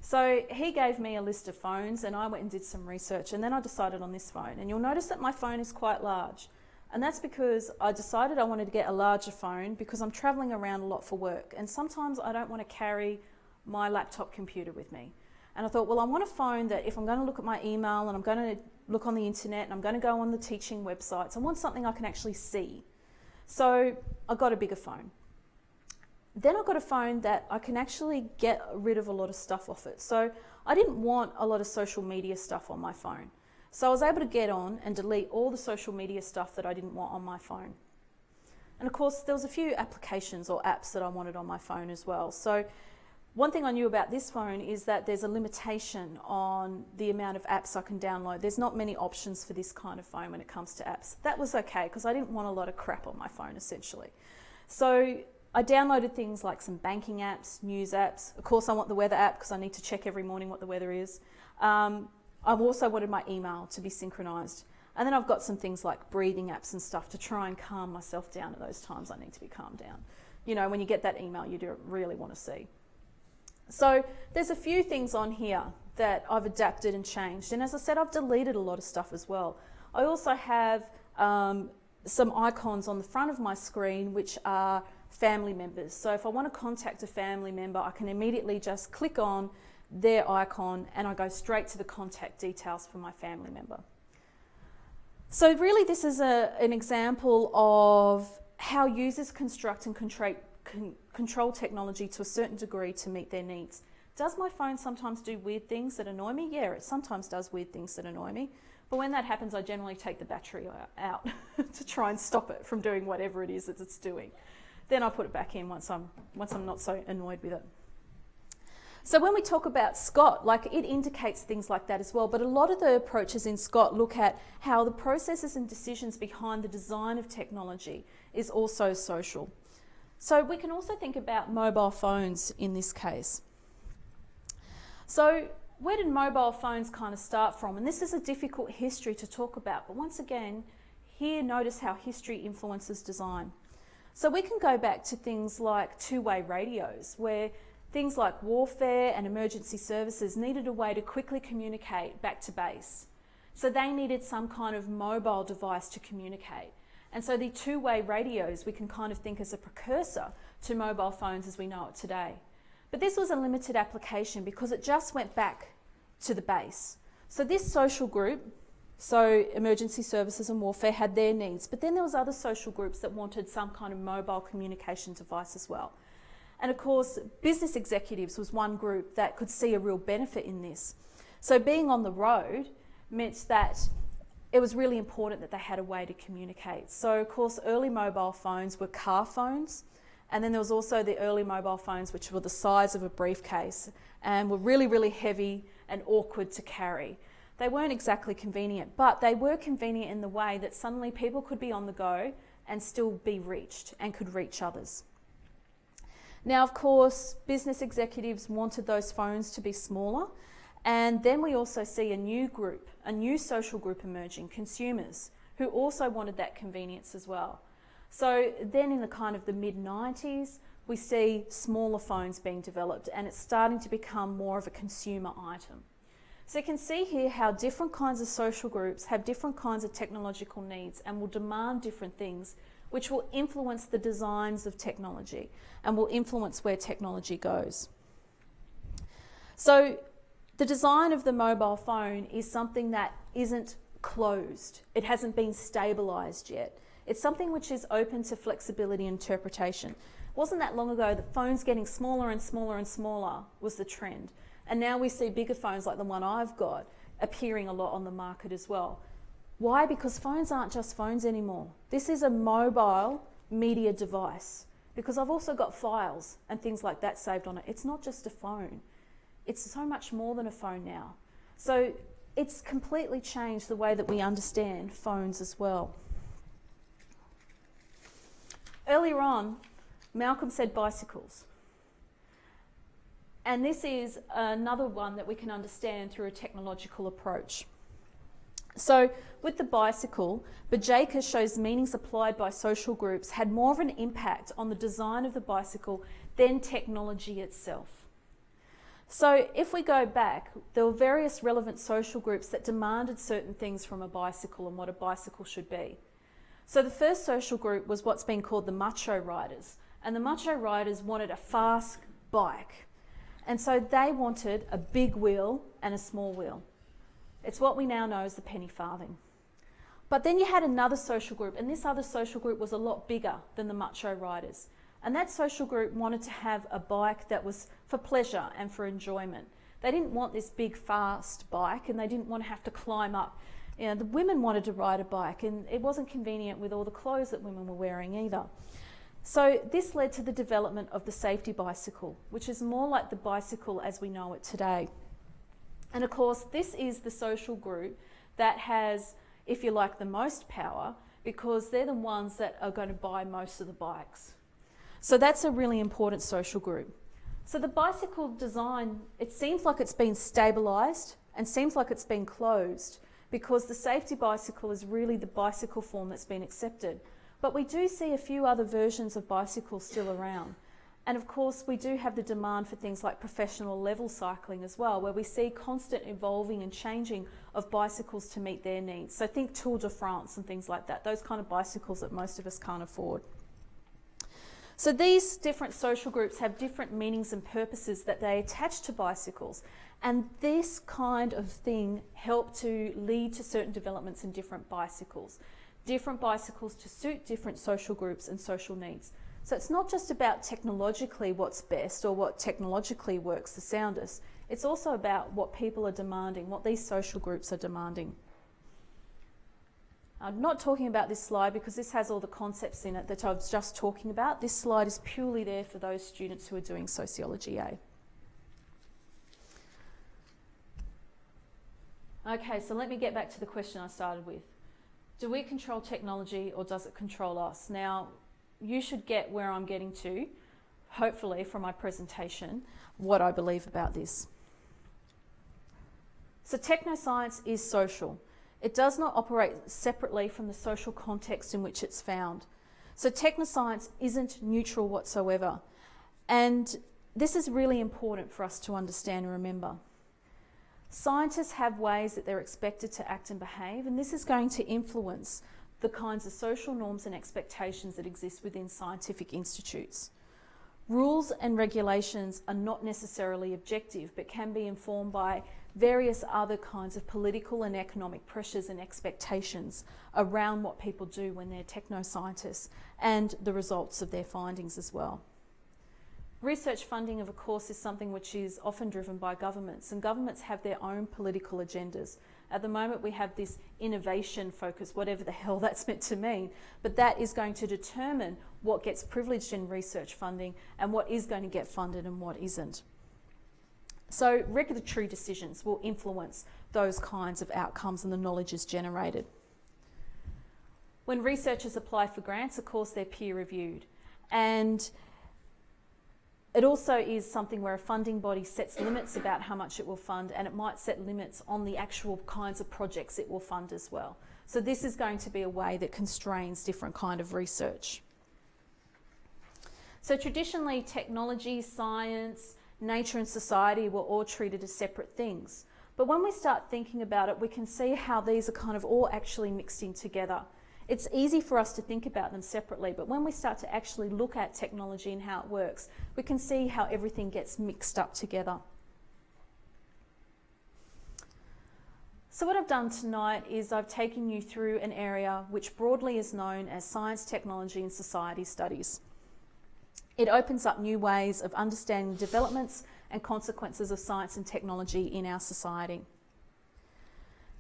So he gave me a list of phones and I went and did some research, and then I decided on this phone. And you'll notice that my phone is quite large. And that's because I decided I wanted to get a larger phone because I'm traveling around a lot for work. And sometimes I don't want to carry my laptop computer with me. And I thought, well, I want a phone that if I'm going to look at my email and I'm going to look on the internet and I'm going to go on the teaching websites, I want something I can actually see. So I got a bigger phone. Then I got a phone that I can actually get rid of a lot of stuff off it. So I didn't want a lot of social media stuff on my phone. So I was able to get on and delete all the social media stuff that I didn't want on my phone. And of course, there was a few applications or apps that I wanted on my phone as well. So one thing I knew about this phone is that there's a limitation on the amount of apps I can download. There's not many options for this kind of phone when it comes to apps. That was okay because I didn't want a lot of crap on my phone essentially. So I downloaded things like some banking apps, news apps. Of course, I want the weather app because I need to check every morning what the weather is. I've also wanted my email to be synchronized. And then I've got some things like breathing apps and stuff to try and calm myself down at those times I need to be calmed down. You know, when you get that email, you don't really want to see. So there's a few things on here that I've adapted and changed. And as I said, I've deleted a lot of stuff as well. I also have some icons on the front of my screen which are family members. So if I want to contact a family member, I can immediately just click on their icon and I go straight to the contact details for my family member. So really this is an example of how users construct and control technology to a certain degree to meet their needs. Does my phone sometimes do weird things that annoy me? Yeah, it sometimes does weird things that annoy me. But when that happens, I generally take the battery out to try and stop it from doing whatever it is that it's doing. Then I put it back in once I'm not so annoyed with it. So when we talk about SCOT, like it indicates things like that as well, but a lot of the approaches in SCOT look at how the processes and decisions behind the design of technology is also social. So we can also think about mobile phones in this case. So where did mobile phones kind of start from? And this is a difficult history to talk about, but once again, here notice how history influences design. So we can go back to things like two-way radios, where things like warfare and emergency services needed a way to quickly communicate back to base. So they needed some kind of mobile device to communicate. And so the two-way radios we can kind of think as a precursor to mobile phones as we know it today. But this was a limited application because it just went back to the base. So this social group, so emergency services and warfare, had their needs, but then there was other social groups that wanted some kind of mobile communication device as well. And of course, business executives was one group that could see a real benefit in this. So being on the road meant that it was really important that they had a way to communicate. So of course, early mobile phones were car phones, and then there was also the early mobile phones which were the size of a briefcase and were really, really heavy and awkward to carry. They weren't exactly convenient, but they were convenient in the way that suddenly people could be on the go and still be reached and could reach others. Now, of course, business executives wanted those phones to be smaller, and then we also see a new group, a new social group emerging, consumers, who also wanted that convenience as well. So then in the kind of the mid-90s, we see smaller phones being developed, and it's starting to become more of a consumer item. So you can see here how different kinds of social groups have different kinds of technological needs and will demand different things, which will influence the designs of technology and will influence where technology goes. So the design of the mobile phone is something that isn't closed. It hasn't been stabilized yet. It's something which is open to flexibility and interpretation. It wasn't that long ago that phones getting smaller and smaller and smaller was the trend. And now we see bigger phones like the one I've got appearing a lot on the market as well. Why? Because phones aren't just phones anymore. This is a mobile media device, because I've also got files and things like that saved on it. It's not just a phone. It's so much more than a phone now. So it's completely changed the way that we understand phones as well. Earlier on, Malcolm said bicycles. And this is another one that we can understand through a technological approach. So with the bicycle, Bajeka shows meanings applied by social groups had more of an impact on the design of the bicycle than technology itself. So if we go back, there were various relevant social groups that demanded certain things from a bicycle and what a bicycle should be. So the first social group was what's been called the macho riders. And the macho riders wanted a fast bike. And so they wanted a big wheel and a small wheel. It's what we now know as the penny farthing. But then you had another social group, and this other social group was a lot bigger than the macho riders. And that social group wanted to have a bike that was for pleasure and for enjoyment. They didn't want this big fast bike, and they didn't want to have to climb up. You know, the women wanted to ride a bike, and it wasn't convenient with all the clothes that women were wearing either. So this led to the development of the safety bicycle, which is more like the bicycle as we know it today. And of course, this is the social group that has, if you like, the most power, because they're the ones that are going to buy most of the bikes. So that's a really important social group. So the bicycle design, it seems like it's been stabilised and seems like it's been closed, because the safety bicycle is really the bicycle form that's been accepted. But we do see a few other versions of bicycles still around. And of course, we do have the demand for things like professional level cycling as well, where we see constant evolving and changing of bicycles to meet their needs. So think Tour de France and things like that, those kind of bicycles that most of us can't afford. So these different social groups have different meanings and purposes that they attach to bicycles. And this kind of thing helped to lead to certain developments in different bicycles to suit different social groups and social needs. So it's not just about technologically what's best or what technologically works the soundest. It's also about what people are demanding, what these social groups are demanding. I'm not talking about this slide because this has all the concepts in it that I was just talking about. This slide is purely there for those students who are doing Sociology A. Okay, so let me get back to the question I started with. Do we control technology or does it control us? Now, you should get where I'm getting to, hopefully from my presentation, what I believe about this. So technoscience is social. It does not operate separately from the social context in which it's found. So technoscience isn't neutral whatsoever. And this is really important for us to understand and remember. Scientists have ways that they're expected to act and behave, and this is going to influence the kinds of social norms and expectations that exist within scientific institutes. Rules and regulations are not necessarily objective, but can be informed by various other kinds of political and economic pressures and expectations around what people do when they're technoscientists and the results of their findings as well. Research funding, of course, is something which is often driven by governments, and governments have their own political agendas. At the moment, we have this innovation focus, whatever the hell that's meant to mean, but that is going to determine what gets privileged in research funding and what is going to get funded and what isn't. So regulatory decisions will influence those kinds of outcomes and the knowledge is generated. When researchers apply for grants, of course, they're peer reviewed. And it also is something where a funding body sets limits about how much it will fund, and it might set limits on the actual kinds of projects it will fund as well. So this is going to be a way that constrains different kind of research. So traditionally, technology, science, nature and society were all treated as separate things. But when we start thinking about it, we can see how these are kind of all actually mixed in together. It's easy for us to think about them separately, but when we start to actually look at technology and how it works, we can see how everything gets mixed up together. So what I've done tonight is I've taken you through an area which broadly is known as science, technology and society studies. It opens up new ways of understanding developments and consequences of science and technology in our society.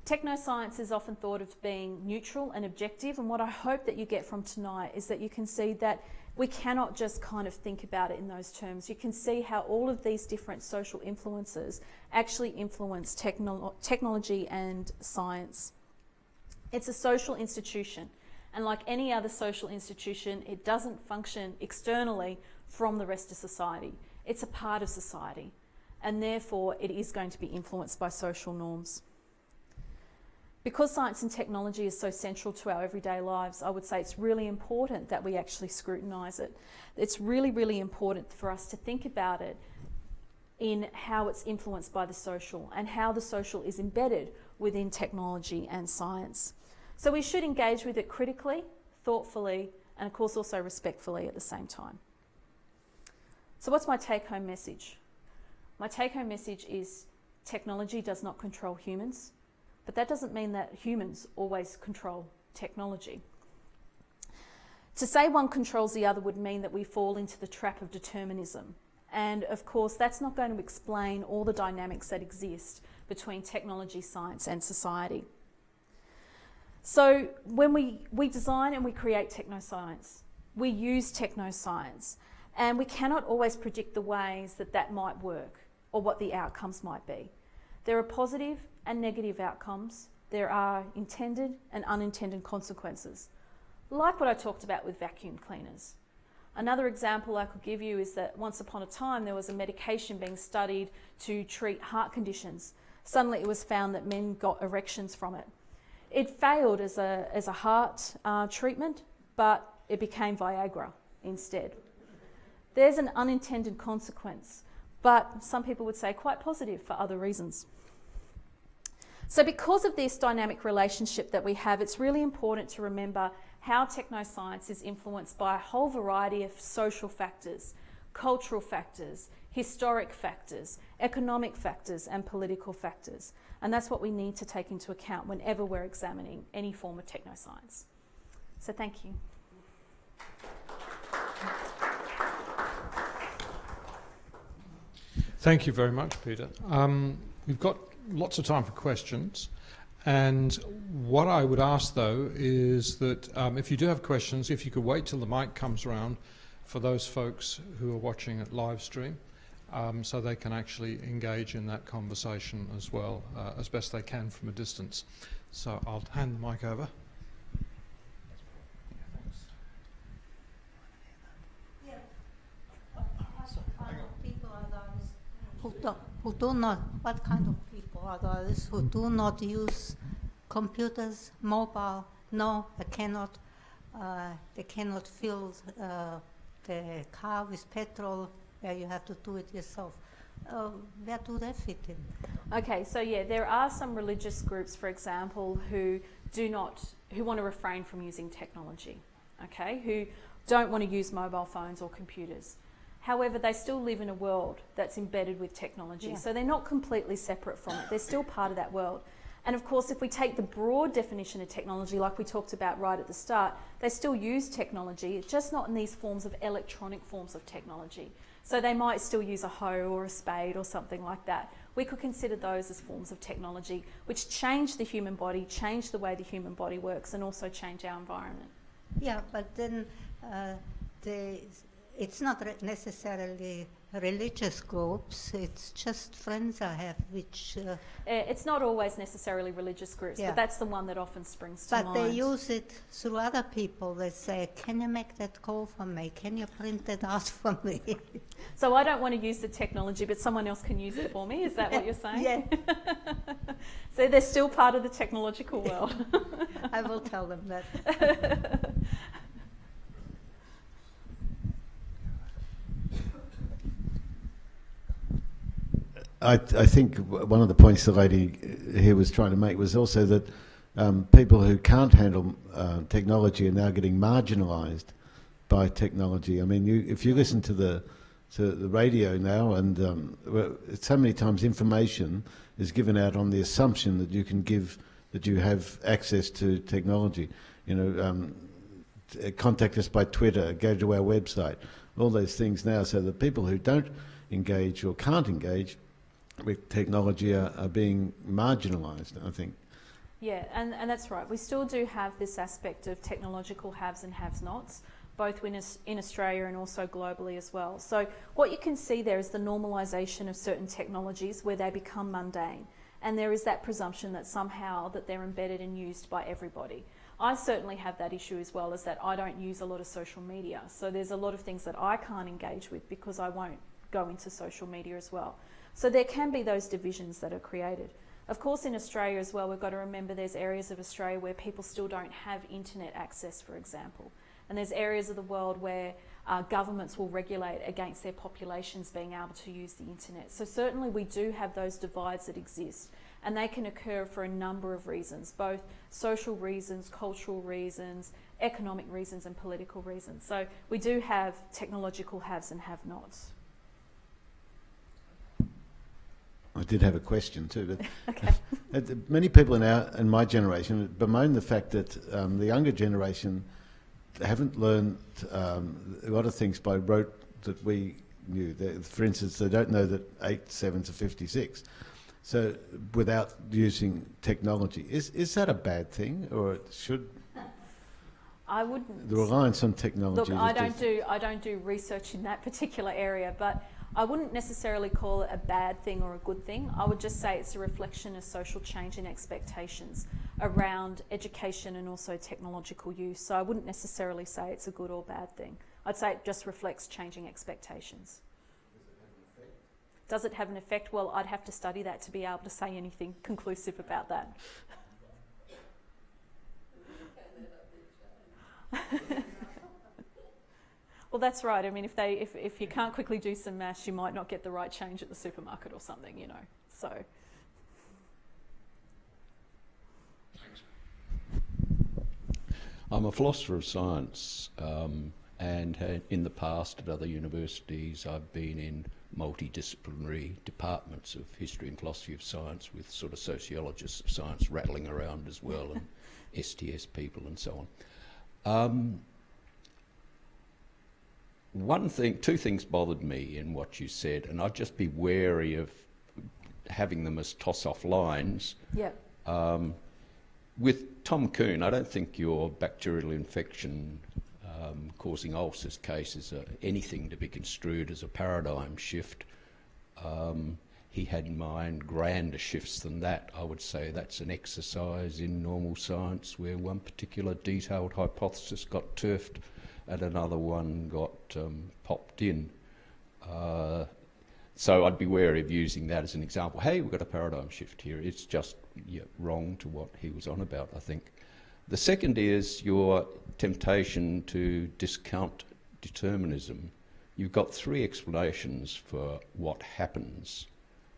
Technoscience is often thought of being neutral and objective, and what I hope that you get from tonight is that you can see that we cannot just kind of think about it in those terms. You can see how all of these different social influences actually influence technology and science. It's a social institution, and like any other social institution, it doesn't function externally from the rest of society. It's a part of society, and therefore it is going to be influenced by social norms. Because science and technology is so central to our everyday lives, I would say it's really important that we actually scrutinise it. It's really, really important for us to think about it in how it's influenced by the social and how the social is embedded within technology and science. So we should engage with it critically, thoughtfully, and of course also respectfully at the same time. So what's my take-home message? My take-home message is technology does not control humans, but that doesn't mean that humans always control technology. To say one controls the other would mean that we fall into the trap of determinism. And of course, that's not going to explain all the dynamics that exist between technology, science, and society. So when we design and we create technoscience, we use technoscience, and we cannot always predict the ways that that might work or what the outcomes might be. There are positive and negative outcomes. There are intended and unintended consequences, like what I talked about with vacuum cleaners. Another example I could give you is that once upon a time there was a medication being studied to treat heart conditions. Suddenly it was found that men got erections from it. It failed as a heart treatment, but it became Viagra instead. There's an unintended consequence, but some people would say quite positive for other reasons. So because of this dynamic relationship that we have, it's really important to remember how technoscience is influenced by a whole variety of social factors, cultural factors, historic factors, economic factors, and political factors. And that's what we need to take into account whenever we're examining any form of technoscience. So thank you. Thank you very much, Peta. We've got lots of time for questions. And what I would ask, though, is that if you do have questions, if you could wait till the mic comes around for those folks who are watching at live stream, so they can actually engage in that conversation as well, as best they can from a distance. So I'll hand the mic over. What kind of people are those who do not use computers, mobile? No, they cannot fill the car with petrol, where you have to do it yourself. Where do they fit in? Okay, so yeah, there are some religious groups, for example, who want to refrain from using technology, okay, who don't want to use mobile phones or computers. However, they still live in a world that's embedded with technology. Yeah. So they're not completely separate from it. They're still part of that world. And of course, if we take the broad definition of technology, like we talked about right at the start, they still use technology, just not in these forms of electronic forms of technology. So they might still use a hoe or a spade or something like that. We could consider those as forms of technology which change the human body, change the way the human body works, and also change our environment. Yeah, but then it's not necessarily religious groups, it's just friends I have which... it's not always necessarily religious groups, yeah, but that's the one that often springs to mind. But they use it through other people. They say, can you make that call for me? Can you print that out for me? So I don't want to use the technology, but someone else can use it for me? Is that what you're saying? Yeah. So they're still part of the technological world. I will tell them that. I think one of the points the lady here was trying to make was also that people who can't handle technology are now getting marginalised by technology. I mean, if you listen to the radio now, and so many times information is given out on the assumption that you have access to technology. You know, contact us by Twitter, go to our website, all those things now. So the people who don't engage or can't engage with technology are being marginalised, I think. Yeah, and that's right. We still do have this aspect of technological haves and have-nots, both in Australia and also globally as well. So what you can see there is the normalisation of certain technologies where they become mundane. And there is that presumption that somehow that they're embedded and used by everybody. I certainly have that issue as well, as that I don't use a lot of social media. So there's a lot of things that I can't engage with because I won't go into social media as well. So there can be those divisions that are created. Of course, in Australia as well, we've got to remember there's areas of Australia where people still don't have internet access, for example. And there's areas of the world where governments will regulate against their populations being able to use the internet. So certainly we do have those divides that exist, and they can occur for a number of reasons, both social reasons, cultural reasons, economic reasons and political reasons. So we do have technological haves and have-nots. I did have a question too, but Okay. many people in my generation bemoan the fact that the younger generation haven't learned a lot of things by rote that we knew. For instance, they don't know that 8 7s are 56. So without using technology, is that a bad thing, or should I wouldn't. the reliance on technology? Look, I don't do research in that particular area, but I wouldn't necessarily call it a bad thing or a good thing. I would just say it's a reflection of social change and expectations around education and also technological use. So I wouldn't necessarily say it's a good or bad thing. I'd say it just reflects changing expectations. Does it have an effect? Well, I'd have to study that to be able to say anything conclusive about that. Well, that's right. I mean, if you can't quickly do some maths, you might not get the right change at the supermarket or something, you know. So. I'm a philosopher of science, and in the past at other universities I've been in multidisciplinary departments of history and philosophy of science with sort of sociologists of science rattling around as well, and STS people and so on. Two things bothered me in what you said, and I'd just be wary of having them as toss-off lines. Yeah. With Tom Kuhn, I don't think your bacterial infection causing ulcers cases are anything to be construed as a paradigm shift. He had in mind grander shifts than that. I would say that's an exercise in normal science where one particular detailed hypothesis got turfed and another one got popped in. So I'd be wary of using that as an example. Hey, we've got a paradigm shift here. It's just wrong to what he was on about, I think. The second is your temptation to discount determinism. You've got three explanations for what happens.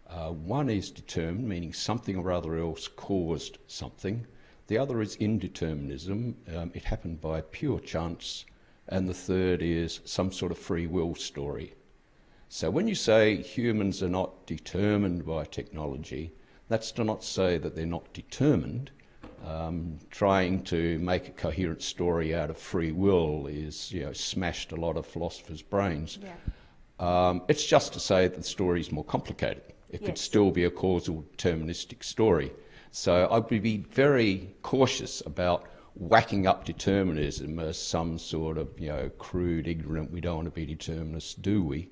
One is determined, meaning something or other else caused something. The other is indeterminism. It happened by pure chance. And the third is some sort of free will story. So when you say humans are not determined by technology, that's to not say that they're not determined. Trying to make a coherent story out of free will is, smashed a lot of philosophers' brains. Yeah. It's just to say that the story is more complicated. It could still be a causal deterministic story. So I would be very cautious about whacking up determinism as some sort of, crude, ignorant, we don't want to be determinists, do we?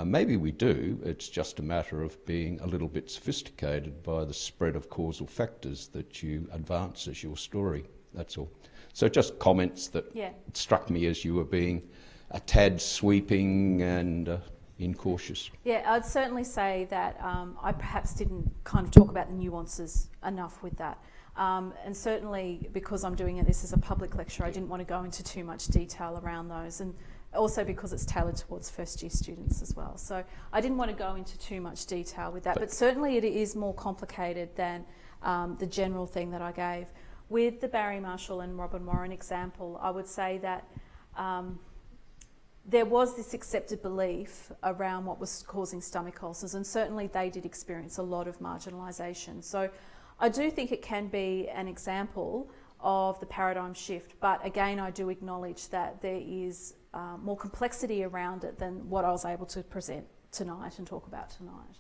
Maybe we do. It's just a matter of being a little bit sophisticated by the spread of causal factors that you advance as your story. That's all. So just comments that struck me as you were being a tad sweeping and incautious. Yeah, I'd certainly say that I perhaps didn't kind of talk about the nuances enough with that. And certainly because I'm doing this as a public lecture, I didn't want to go into too much detail around those, and also because it's tailored towards first year students as well. So I didn't want to go into too much detail with that, but certainly it is more complicated than the general thing that I gave. With the Barry Marshall and Robin Warren example, I would say that there was this accepted belief around what was causing stomach ulcers, and certainly they did experience a lot of marginalisation. So I do think it can be an example of the paradigm shift, but again, I do acknowledge that there is more complexity around it than what I was able to present tonight and talk about tonight.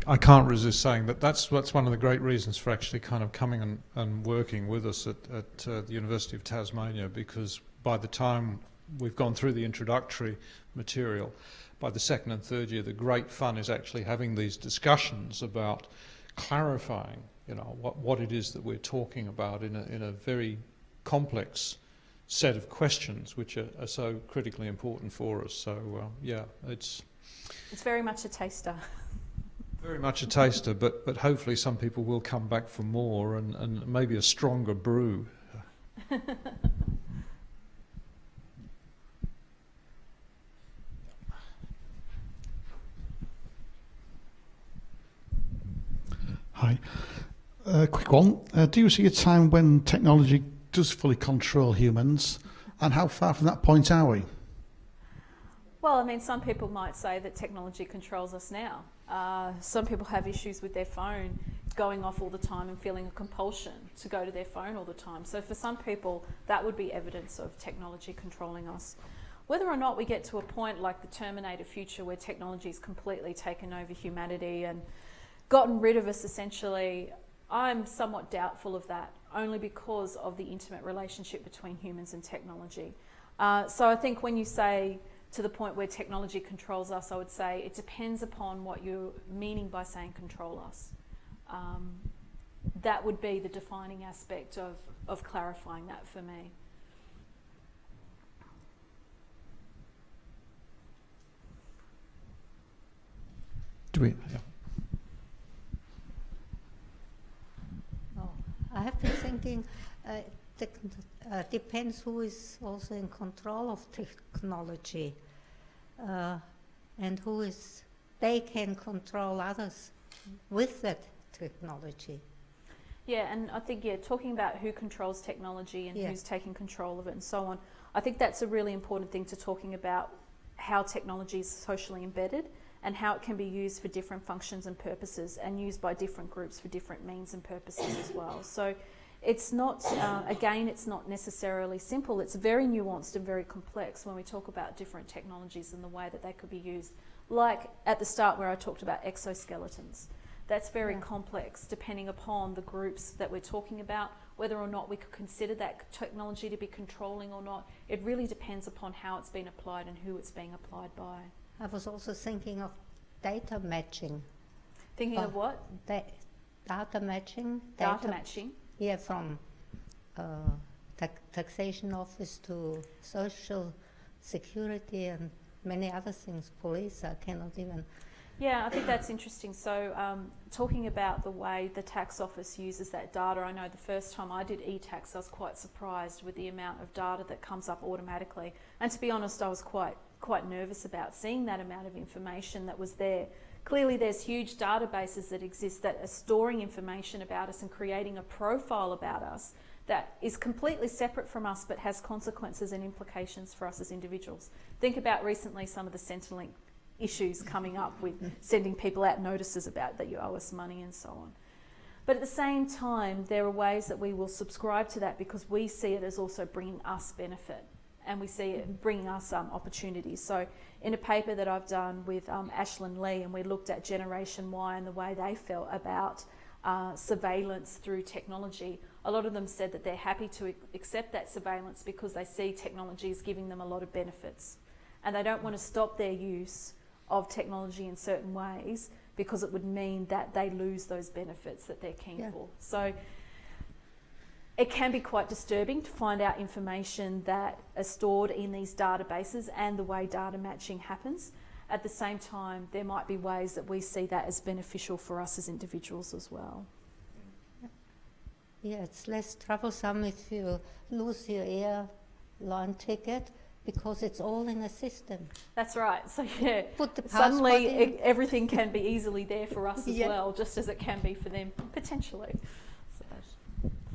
I can't resist saying that that's one of the great reasons for actually kind of coming and working with us at the University of Tasmania, because by the time we've gone through the introductory material, by the second and third year, the great fun is actually having these discussions about clarifying, what it is that we're talking about in a very complex set of questions, which are so critically important for us. So it's very much a taster. Very much a taster, but hopefully some people will come back for more and maybe a stronger brew. Hi. Quick one. Do you see a time when technology does fully control humans, and how far from that point are we? Well, I mean, some people might say that technology controls us now. Some people have issues with their phone going off all the time and feeling a compulsion to go to their phone all the time. So for some people, that would be evidence of technology controlling us. Whether or not we get to a point like the Terminator future where technology has completely taken over humanity and gotten rid of us essentially, I'm somewhat doubtful of that, only because of the intimate relationship between humans and technology. So I think when you say to the point where technology controls us, I would say it depends upon what you're meaning by saying control us. That would be the defining aspect of clarifying that for me. Do we? Yeah. Oh, I have been thinking, depends who is also in control of technology, and they can control others with that technology. Yeah, and I think, talking about who controls technology and Yeah. who's taking control of it and so on, I think that's a really important thing to talking about how technology is socially embedded and how it can be used for different functions and purposes and used by different groups for different means and purposes as well. So it's not, again, it's not necessarily simple. It's very nuanced and very complex when we talk about different technologies and the way that they could be used. Like at the start where I talked about exoskeletons. That's very complex depending upon the groups that we're talking about, whether or not we could consider that technology to be controlling or not. It really depends upon how it's been applied and who it's being applied by. I was also thinking of data matching. Thinking of what? Data matching. Data matching. Yeah, from taxation office to social security and many other things. Police, I cannot even. Yeah, I think that's interesting. So talking about the way the tax office uses that data, I know the first time I did e-tax, I was quite surprised with the amount of data that comes up automatically. And to be honest, I was quite nervous about seeing that amount of information that was there. Clearly there's huge databases that exist that are storing information about us and creating a profile about us that is completely separate from us but has consequences and implications for us as individuals. Think about recently some of the Centrelink issues coming up with sending people out notices about that you owe us money and so on. But at the same time, there are ways that we will subscribe to that because we see it as also bringing us benefit and we see it bringing us opportunities. So in a paper that I've done with Ashlyn Lee, and we looked at Generation Y and the way they felt about surveillance through technology, a lot of them said that they're happy to accept that surveillance because they see technology is giving them a lot of benefits. And they don't want to stop their use of technology in certain ways because it would mean that they lose those benefits that they're keen for. So it can be quite disturbing to find out information that are stored in these databases and the way data matching happens. At the same time, there might be ways that we see that as beneficial for us as individuals as well. Yeah, it's less troublesome if you lose your airline ticket because it's all in a system. That's right. So yeah, Put the suddenly everything can be easily there for us as Yeah. well, just as it can be for them potentially. So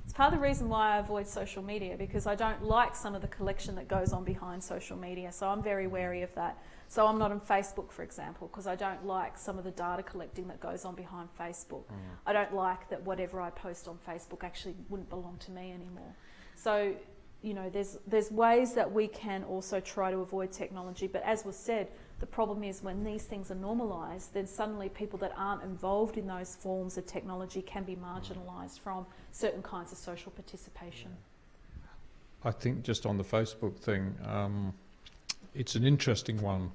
it's part of the reason why I avoid social media, because I don't like some of the collection that goes on behind social media. So I'm very wary of that. So I'm not on Facebook, for example, because I don't like some of the data collecting that goes on behind Facebook. I don't like that whatever I post on Facebook actually wouldn't belong to me anymore. So, you know, there's ways that we can also try to avoid technology, but as was said, the problem is when these things are normalised, then suddenly people that aren't involved in those forms of technology can be marginalised from certain kinds of social participation. I think just on the Facebook thing, it's an interesting one.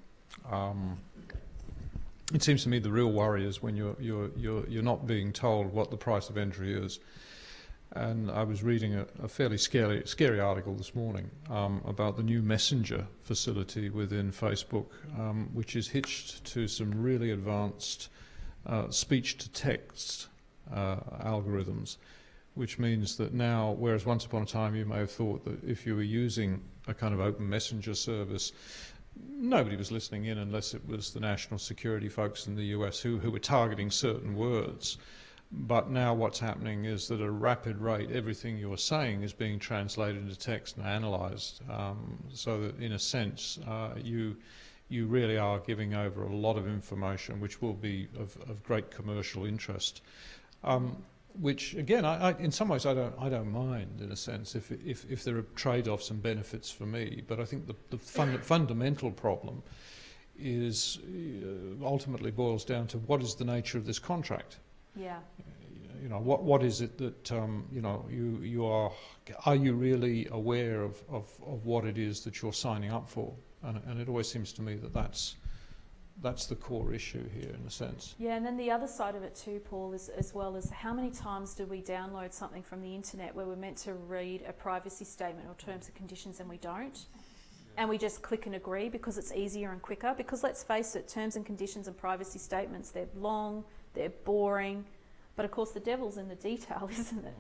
It seems to me the real worry is when you're not being told what the price of entry is. And I was reading a fairly scary article this morning about the new Messenger facility within Facebook, which is hitched to some really advanced speech-to-text algorithms, which means that now, whereas once upon a time you may have thought that if you were using a kind of open messenger service, nobody was listening in unless it was the national security folks in the US who were targeting certain words. But now what's happening is that at a rapid rate, everything you're saying is being translated into text and analysed, so that in a sense you really are giving over a lot of information which will be of great commercial interest. Which again, in some ways I don't mind, in a sense, if there are trade-offs and benefits for me. But I think the fundamental problem is ultimately boils down to what is the nature of this contract. Yeah. You know, what is it that you know, you are you really aware of what it is that you're signing up for? And it always seems to me that that's the core issue here, in a sense. Yeah, and then the other side of it too, Paul, is as well as how many times do we download something from the internet where we're meant to read a privacy statement or terms and conditions and we don't? And we just click and agree because it's easier and quicker. Because let's face it, terms and conditions and privacy statements, they're long, they're boring, but of course the devil's in the detail, isn't it?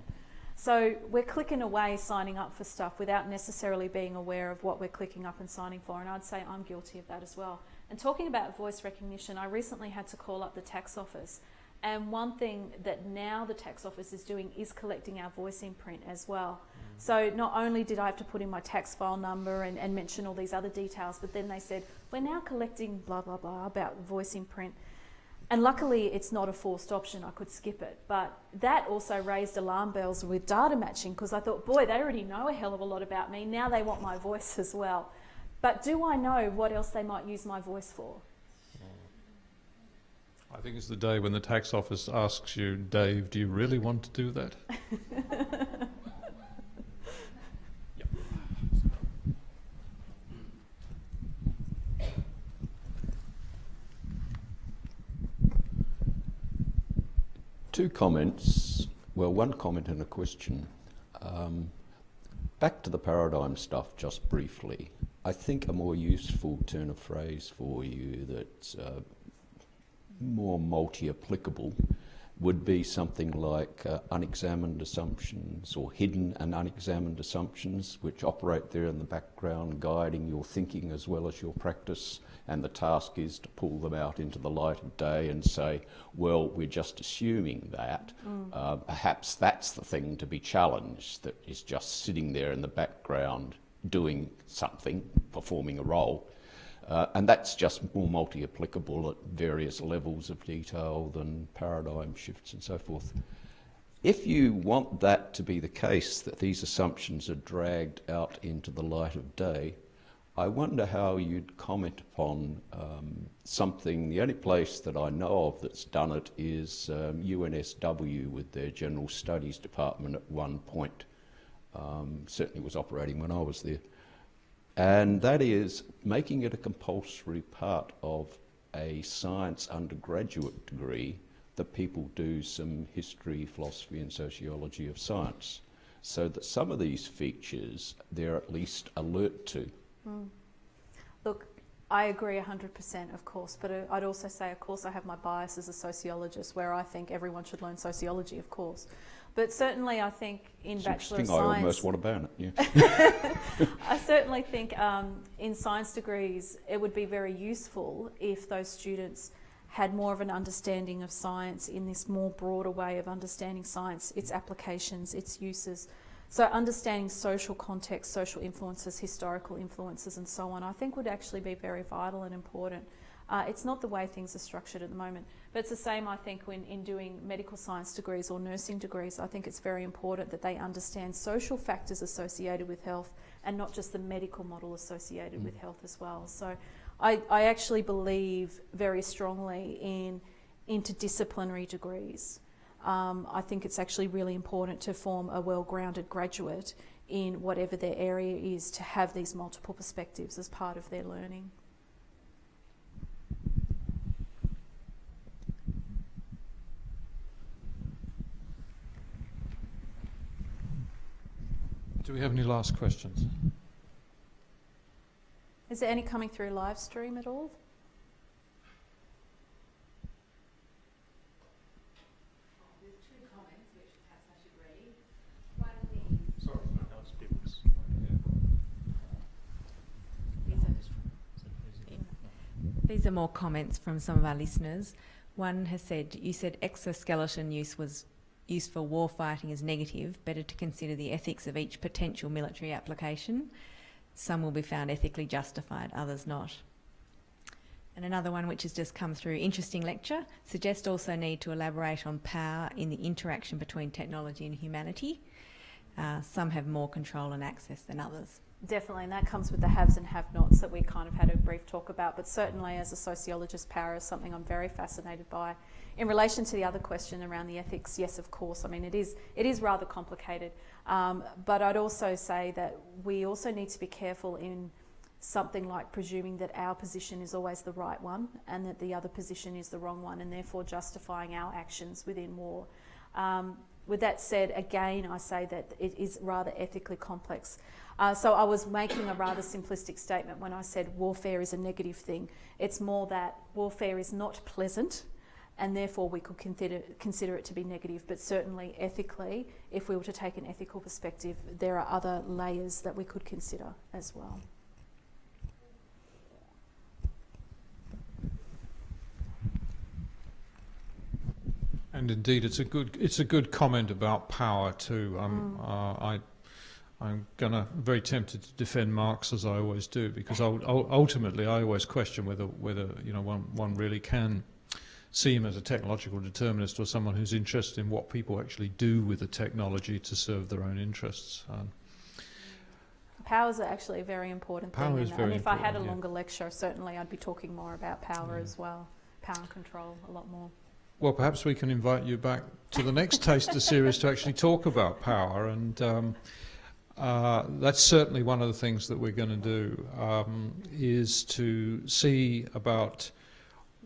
So we're clicking away signing up for stuff without necessarily being aware of what we're clicking up and signing for, and I'd say I'm guilty of that as well. And talking about voice recognition, I recently had to call up the tax office, and one thing that now the tax office is doing is collecting our voice imprint as well. So not only did I have to put in my tax file number and mention all these other details, but then they said, we're now collecting blah, blah, blah about voice imprint. And luckily it's not a forced option, I could skip it. But that also raised alarm bells with data matching, because I thought, boy, they already know a hell of a lot about me, now they want my voice as well. But do I know what else they might use my voice for? I think it's the day when the tax office asks you, Dave, do you really want to do that? Two comments, well, one comment and a question. Back to the paradigm stuff just briefly. I think a more useful turn of phrase for you that's more multi-applicable would be something like unexamined assumptions or hidden and unexamined assumptions, which operate there in the background, guiding your thinking as well as your practice. And the task is to pull them out into the light of day and say, well, we're just assuming that. Perhaps that's the thing to be challenged, that is just sitting there in the background doing something, performing a role. And that's just more multi-applicable at various levels of detail than paradigm shifts and so forth. If you want that to be the case, that these assumptions are dragged out into the light of day, I wonder how you'd comment upon something. The only place that I know of that's done it is UNSW with their General Studies Department at one point. Certainly was operating when I was there. And that is making it a compulsory part of a science undergraduate degree that people do some history, philosophy and sociology of science, so that some of these features they're at least alert to. Look, I agree 100%, of course, but I'd also say, of course, I have my bias as a sociologist where I think everyone should learn sociology, of course. But certainly I think in Bachelor of Science... I almost want to ban it, yeah. I certainly think in science degrees it would be very useful if those students had more of an understanding of science in this more broader way of understanding science, its applications, its uses. So understanding social context, social influences, historical influences and so on, I think would actually be very vital and important. It's not the way things are structured at the moment, but it's the same, I think, when in doing medical science degrees or nursing degrees. I think it's very important that they understand social factors associated with health and not just the medical model associated with health as well. So I actually believe very strongly in interdisciplinary degrees. I think it's actually really important to form a well-grounded graduate in whatever their area is, to have these multiple perspectives as part of their learning. Do we have any last questions? Is there any coming through live stream at all? These are more comments from some of our listeners. One has said, you said exoskeleton use for war fighting is negative. Better to consider the ethics of each potential military application. Some will be found ethically justified, others not. And another one which has just come through, interesting lecture, suggest also need to elaborate on power in the interaction between technology and humanity. Some have more control and access than others. Definitely, and that comes with the haves and have-nots that we kind of had a brief talk about, but certainly as a sociologist, power is something I'm very fascinated by. In relation to the other question around the ethics, yes, of course, I mean, it is rather complicated, but I'd also say that we also need to be careful in something like presuming that our position is always the right one and that the other position is the wrong one, and therefore justifying our actions within war. With that said, again, I say that it is rather ethically complex. So I was making a rather simplistic statement when I said warfare is a negative thing. It's more that warfare is not pleasant, and therefore we could consider it to be negative. But certainly ethically, if we were to take an ethical perspective, there are other layers that we could consider as well. And indeed, it's a good comment about power too. I'm very tempted to defend Marx, as I always do, because ultimately I always question whether one really can see him as a technological determinist or someone who's interested in what people actually do with the technology to serve their own interests. Power is actually a very important Power thing, is very and if I had a important, yeah. longer lecture, certainly I'd be talking more about power as well, power and control a lot more. Well, perhaps we can invite you back to the next Taster series to actually talk about power, and that's certainly one of the things that we're going to do, is to see about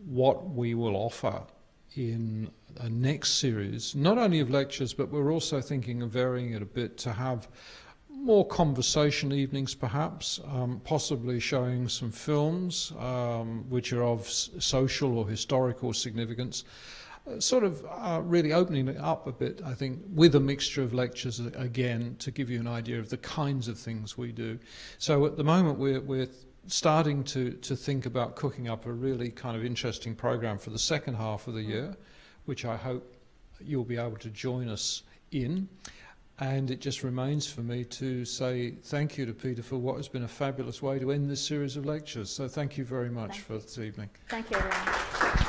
what we will offer in a next series, not only of lectures, but we're also thinking of varying it a bit to have more conversation evenings perhaps, possibly showing some films which are of social or historical significance, sort of really opening it up a bit, I think, with a mixture of lectures again, to give you an idea of the kinds of things we do. So at the moment we're starting to think about cooking up a really kind of interesting program for the second half of the year, which I hope you'll be able to join us in. And it just remains for me to say thank you to Peta for what has been a fabulous way to end this series of lectures. So thank you very much for this evening. Thank you, everyone.